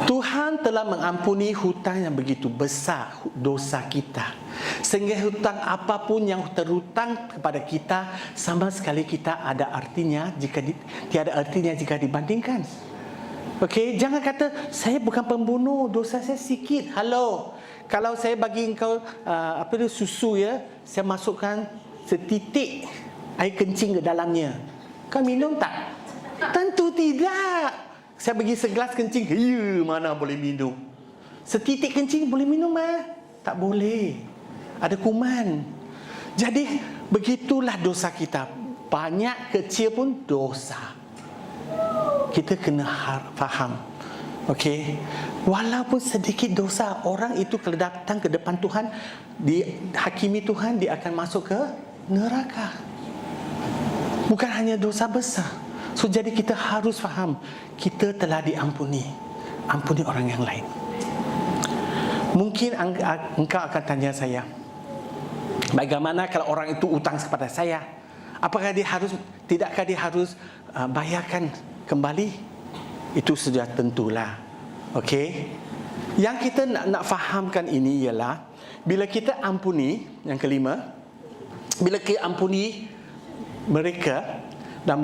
Tuhan telah mengampuni hutang yang begitu besar, dosa kita, sehingga hutang apapun yang terhutang kepada kita sama sekali kita ada artinya jika tiada artinya jika dibandingkan. Okey, jangan kata saya bukan pembunuh, dosa saya sikit. Halo, kalau saya bagi engkau susu, ya, saya masukkan setitik air kencing ke dalamnya, kau minum tak? Tentu tidak. Saya bagi segelas kencing, mana boleh minum? Setitik kencing boleh minum mah? Tak boleh. Ada kuman. Jadi begitulah dosa kita. Banyak kecil pun dosa. Kita kena faham. Okey. Walaupun sedikit dosa, orang itu kalau datang ke depan Tuhan, dihakimi Tuhan, dia akan masuk ke neraka. Bukan hanya dosa besar. So jadi kita harus faham, kita telah diampuni. Ampuni orang yang lain. Mungkin engkau akan tanya saya, bagaimana kalau orang itu utang kepada saya? Apakah tidakkah dia harus bayarkan kembali? Itu sudah tentulah. Okey. Yang kita nak fahamkan ini ialah bila kita ampuni, yang kelima, bila kita ampuni mereka dan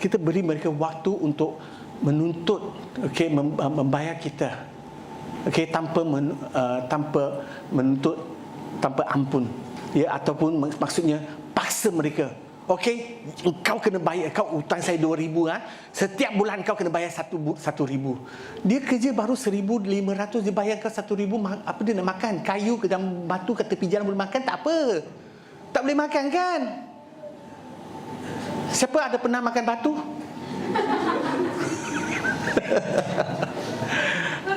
kita beri mereka waktu untuk menuntut, okey, membayar kita, okey, tanpa menuntut, tanpa ampun, ya, ataupun maksudnya paksa mereka. Okey, kau kena bayar, kau utang saya 2,000, setiap bulan kau kena bayar 1,000. Dia kerja baru 1,500, dia bayar kau 1,000, apa dia nak makan? Kayu dan batu kat tepi jalan boleh makan, tak apa. Tak boleh makan kan? Siapa ada pernah makan batu?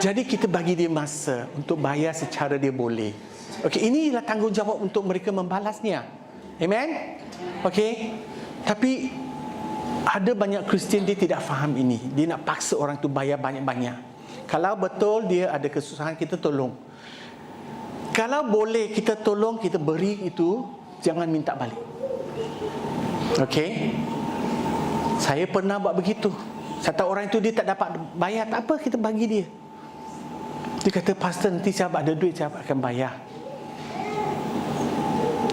Jadi kita bagi dia masa untuk bayar secara dia boleh. Okey, inilah tanggungjawab untuk mereka membalasnya. Amen? Okey. Tapi ada banyak Kristian dia tidak faham ini. Dia nak paksa orang tu bayar banyak-banyak. Kalau betul dia ada kesusahan, kita tolong. Kalau boleh kita tolong, kita beri itu, jangan minta balik. Okey. Saya pernah buat begitu. Satu orang itu dia tak dapat bayar, tak apa, kita bagi dia. Dia kata, pastor nanti saya ada duit, saya akan bayar.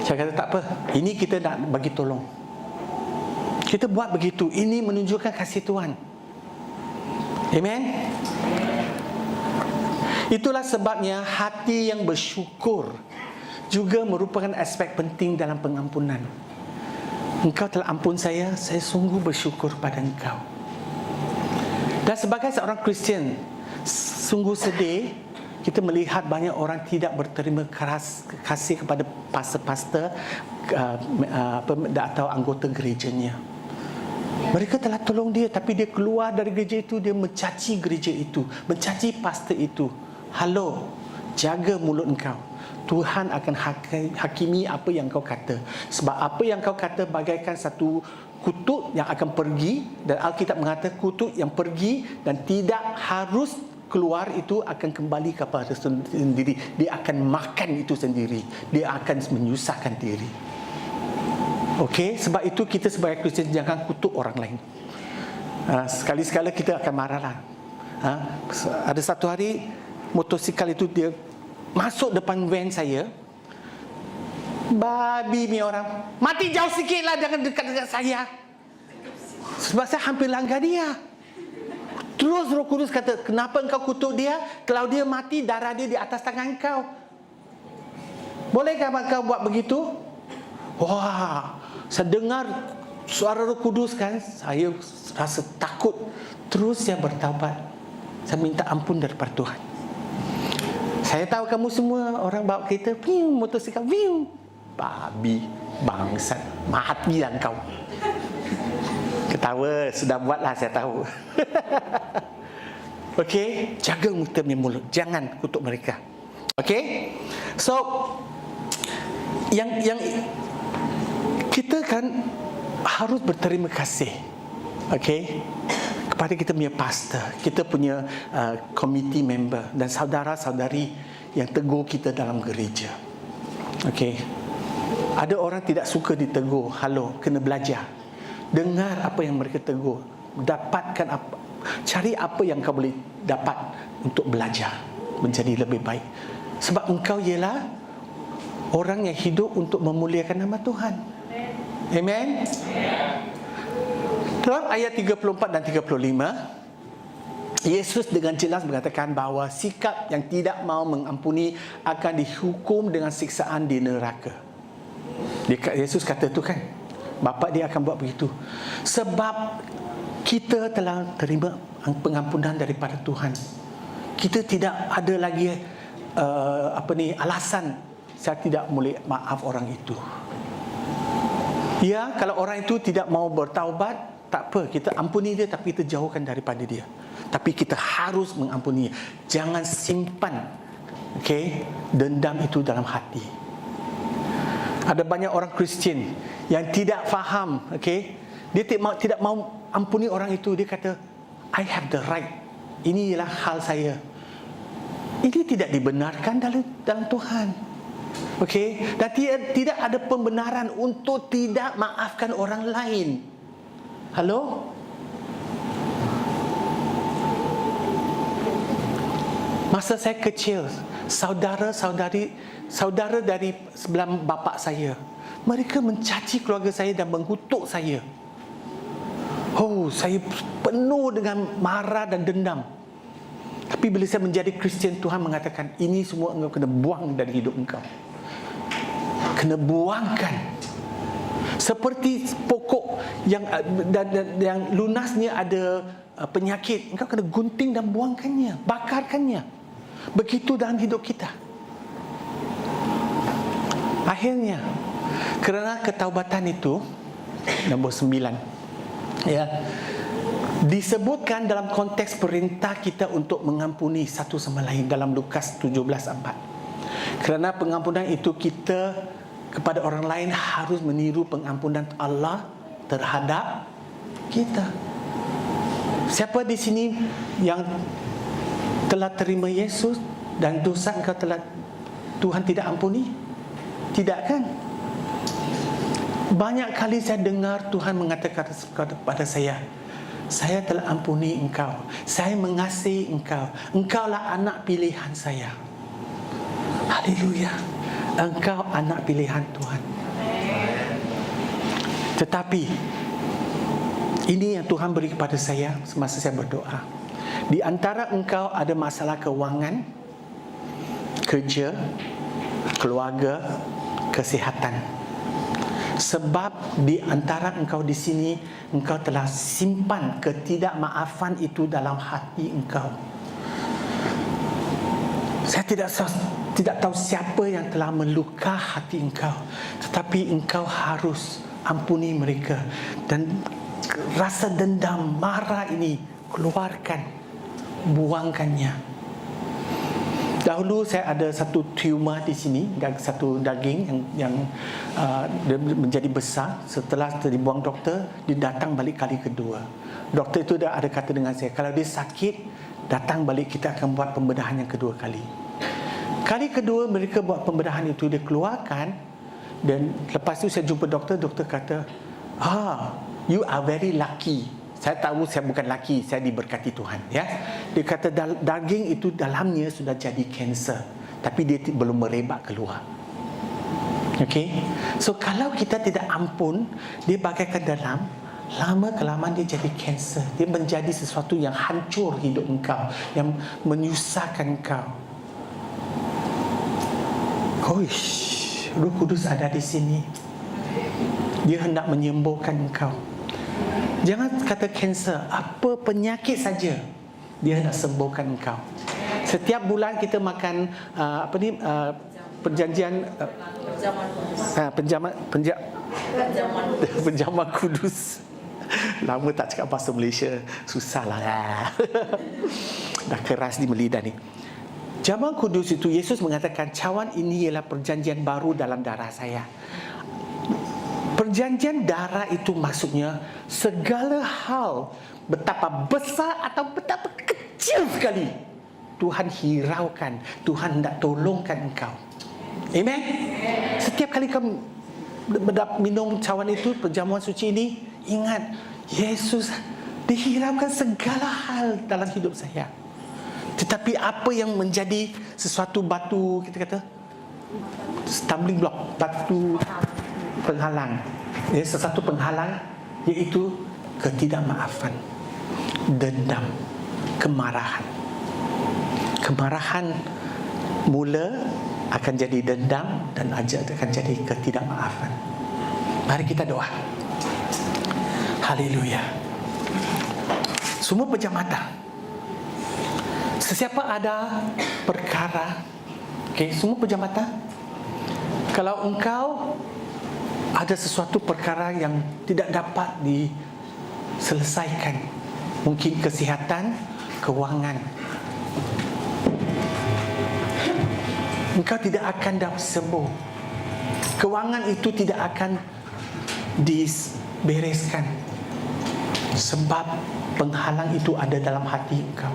Saya kata tak apa, ini kita nak bagi tolong. Kita buat begitu, ini menunjukkan kasih Tuhan. Amen. Itulah sebabnya hati yang bersyukur juga merupakan aspek penting dalam pengampunan. Engkau telah ampun saya sungguh bersyukur pada engkau. Dan sebagai seorang Kristian, sungguh sedih kita melihat banyak orang tidak berterima kasih kepada pastor-pastor atau anggota gerejanya. Mereka telah tolong dia, tapi dia keluar dari gereja itu, dia mencaci gereja itu, mencaci pastor itu. Halo, jaga mulut engkau. Tuhan akan hakimi apa yang kau kata. Sebab apa yang kau kata bagaikan satu kutuk yang akan pergi, dan Alkitab mengatakan kutuk yang pergi dan tidak harus keluar itu akan kembali kepada sendiri. Dia akan makan itu sendiri. Dia akan menyusahkan diri. Okey, sebab itu kita sebagai Kristian jangan kutuk orang lain. Sekali-sekala kita akan marahlah. Ada satu hari motosikal itu dia masuk depan van saya. Babi ni orang, mati jauh sikit lah, jangan dekat-dekat saya. Sebab saya hampir langgar dia. Terus Roh Kudus kata, kenapa engkau kutuk dia? Kalau dia mati, darah dia di atas tangan kau. Bolehkah kau buat begitu? Wah, saya dengar suara Roh Kudus kan, saya rasa takut. Terus saya bertaubat. Saya minta ampun daripada Tuhan. Saya tahu kamu semua orang bawa kereta, motosikal, babi, bangsat, matilah kau. Ketawa, sudah buatlah, saya tahu. Okey, jaga mulut, jangan kutuk mereka. Okey, so yang kita kan harus berterima kasih, okey, kepada kita punya pastor, kita punya committee member dan saudara-saudari yang tegur kita dalam gereja. Okey, ada orang tidak suka ditegur. Halo, kena belajar. Dengar apa yang mereka tegur, dapatkan apa, cari apa yang kau boleh dapat untuk belajar menjadi lebih baik. Sebab engkau ialah orang yang hidup untuk memuliakan nama Tuhan. Amen. Dalam ayat 34 dan 35, Yesus dengan jelas mengatakan bahawa sikap yang tidak mau mengampuni akan dihukum dengan siksaan di neraka. Yesus kata tu kan, Bapa dia akan buat begitu. Sebab kita telah terima pengampunan daripada Tuhan. Kita tidak ada lagi alasan saya tidak boleh maaf orang itu. Ya, kalau orang itu tidak mau bertaubat, tak apa, kita ampuni dia, tapi kita jauhkan daripada dia. Tapi kita harus mengampuni. Jangan simpan dendam itu dalam hati. Ada banyak orang Kristian yang tidak faham, dia tidak mau ampuni orang itu. Dia kata, I have the right. Inilah hal saya. Ini tidak dibenarkan dalam Tuhan. Dan tidak ada pembenaran untuk tidak maafkan orang lain. Halo? Masa saya kecil, saudara dari sebelah bapa saya, mereka mencaci keluarga saya dan mengutuk saya. Saya penuh dengan marah dan dendam. Tapi bila saya menjadi Kristian, Tuhan mengatakan, ini semua engkau kena buang dari hidup engkau. Kena buangkan. Seperti pokok yang lunasnya ada penyakit, engkau kena gunting dan buangkannya, bakarkannya. Begitu dalam hidup kita. Akhirnya, kerana ketaubatan itu, nombor 9, disebutkan dalam konteks perintah kita untuk mengampuni satu sama lain dalam Lukas 17:4. Kerana pengampunan itu kita kepada orang lain harus meniru pengampunan Allah terhadap kita. Siapa di sini yang telah terima Yesus dan dosa engkau Tuhan tidak ampuni? Tidak kan? Banyak kali saya dengar Tuhan mengatakan kepada saya telah ampuni engkau, saya mengasihi engkau, engkaulah anak pilihan saya. Haleluya, engkau anak pilihan Tuhan. Tetapi ini yang Tuhan beri kepada saya semasa saya berdoa. Di antara engkau ada masalah kewangan, kerja, keluarga, kesihatan. Sebab di antara engkau di sini, engkau telah simpan ketidakmaafan itu dalam hati engkau. Saya tidak tahu siapa yang telah meluka hati engkau, tetapi engkau harus ampuni mereka. Dan rasa dendam, marah ini keluarkan, buangkannya. Dahulu saya ada satu tumor di sini, satu daging yang menjadi besar. Setelah dibuang doktor, dia datang balik kali kedua. Doktor itu dah ada kata dengan saya, kalau dia sakit, datang balik, kita akan buat pembedahan yang kedua kali. Kali kedua mereka buat pembedahan itu, dia keluarkan. Dan lepas itu saya jumpa doktor kata, you are very lucky. Saya tahu saya bukan lelaki, saya diberkati Tuhan, ya. Dia kata daging itu dalamnya sudah jadi kanser, tapi dia belum merebak keluar. So kalau kita tidak ampun, dia bagaikan dalam, lama kelamaan dia jadi kanser. Dia menjadi sesuatu yang hancur hidup engkau, yang menyusahkan engkau. Roh Kudus ada di sini. Dia hendak menyembuhkan engkau. Jangan kata kanser, apa penyakit saja, dia nak sembuhkan engkau. Setiap bulan kita makan perjanjian penjaman kudus. Lama tak cakap bahasa Malaysia, susahlah. Dah keras di lidah ni. Jaman kudus itu, Yesus mengatakan, cawan ini ialah perjanjian baru dalam darah saya. Perjanjian darah itu maksudnya segala hal, betapa besar atau betapa kecil sekali, Tuhan hiraukan, Tuhan hendak tolongkan engkau. Amen. Setiap kali kamu minum cawan itu, perjamuan suci ini, ingat, Yesus dihiraukan segala hal dalam hidup saya. Tetapi apa yang menjadi sesuatu batu, kita kata stumbling block, batu penghalang, sesuatu penghalang, iaitu ketidakmaafan, dendam, kemarahan. Kemarahan mula akan jadi dendam dan akan jadi ketidakmaafan. Mari kita doa. Haleluya. Semua pejam mata. Sesiapa ada perkara, semua pejam mata. Kalau engkau ada sesuatu perkara yang tidak dapat diselesaikan, mungkin kesihatan, kewangan, engkau tidak akan dapat sembuh. Kewangan itu tidak akan dibereskan sebab penghalang itu ada dalam hati engkau.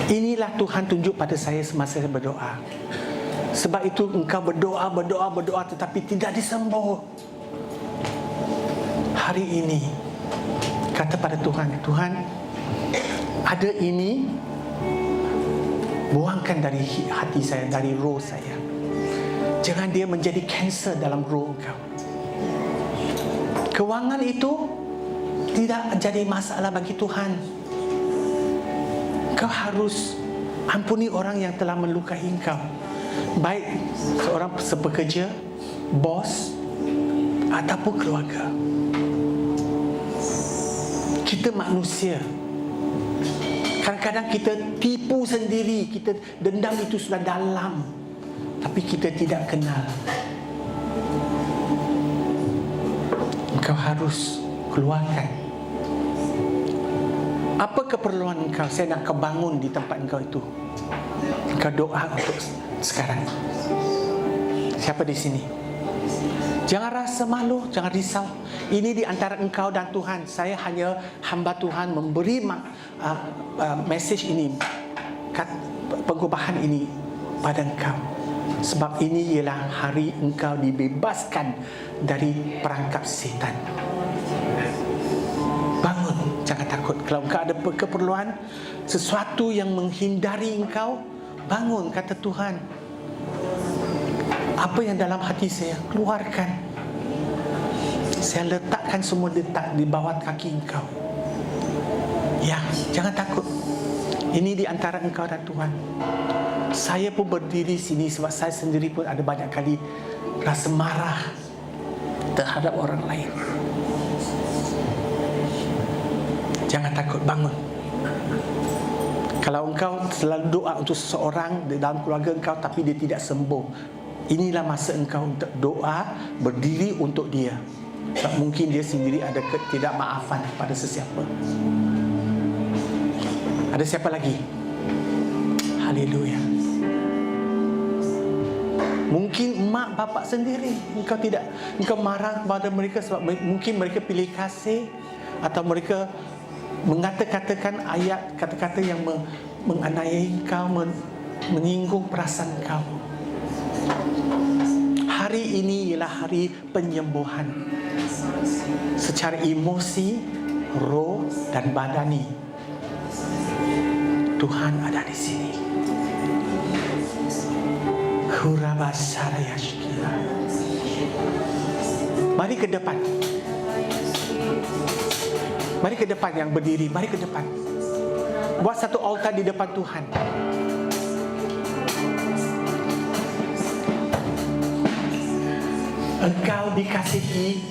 Inilah Tuhan tunjuk pada saya semasa saya berdoa. Sebab itu engkau berdoa tetapi tidak disembuh. Hari ini kata pada Tuhan, Tuhan, ada ini, buangkan dari hati saya, dari roh saya. Jangan dia menjadi kanser dalam roh engkau. Kewangan itu tidak jadi masalah bagi Tuhan. Kau harus ampuni orang yang telah melukai engkau, baik seorang sepekerja, bos, ataupun keluarga. Kita manusia. Kadang-kadang kita tipu sendiri, kita dendam itu sudah dalam, tapi kita tidak kenal. Engkau harus keluarkan. Apa keperluan engkau? Saya nak kau bangun di tempat engkau itu. Engkau doa untuk sekarang. Siapa di sini? Jangan rasa malu, jangan risau. Ini di antara engkau dan Tuhan. Saya hanya hamba Tuhan memberi message ini, pengubahan ini pada engkau. Sebab ini ialah hari engkau dibebaskan dari perangkap setan. Bangun, jangan takut. Kalau engkau ada keperluan, sesuatu yang menghindari engkau, bangun, kata Tuhan. Apa yang dalam hati saya, keluarkan. Saya letakkan semua di bawah kaki engkau. Ya, jangan takut. Ini di antara engkau dan Tuhan. Saya pun berdiri sini sebab saya sendiri pun ada banyak kali rasa marah terhadap orang lain. Jangan takut, bangun. Kalau engkau selalu doa untuk seseorang di dalam keluarga engkau tapi dia tidak sembuh, inilah masa engkau untuk doa, berdiri untuk dia. Sebab mungkin dia sendiri ada ketidakmaafan pada sesiapa. Ada siapa lagi? Haleluya. Mungkin mak bapak sendiri engkau marah kepada mereka sebab mungkin mereka pilih kasih atau mereka mengatakan ayat kata-kata yang menganiaya engkau, menyinggung perasaan engkau. Hari ini ialah hari penyembuhan secara emosi, roh dan badani. Tuhan ada di sini. Hurabasarayashkila. Mari ke depan. Mari ke depan yang berdiri. Mari ke depan. Buat satu altar di depan Tuhan. Engkau dikasihi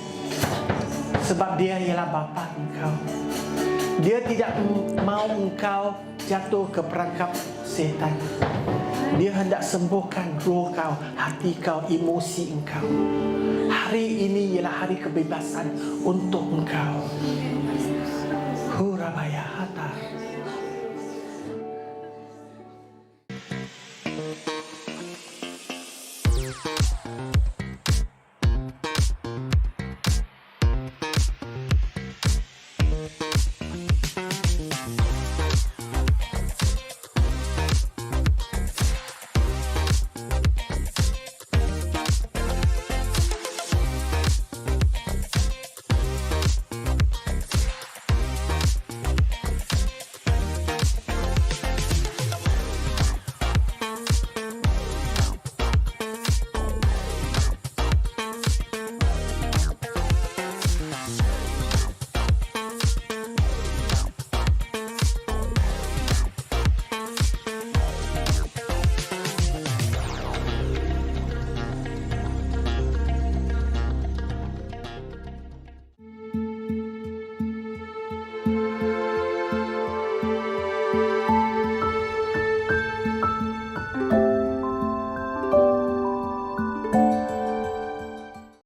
sebab dia ialah bapa engkau. Dia tidak mau engkau jatuh ke perangkap setan. Dia hendak sembuhkan roh kau, hati kau, emosi engkau. Hari ini ialah hari kebebasan untuk engkau. Hurabaya hata.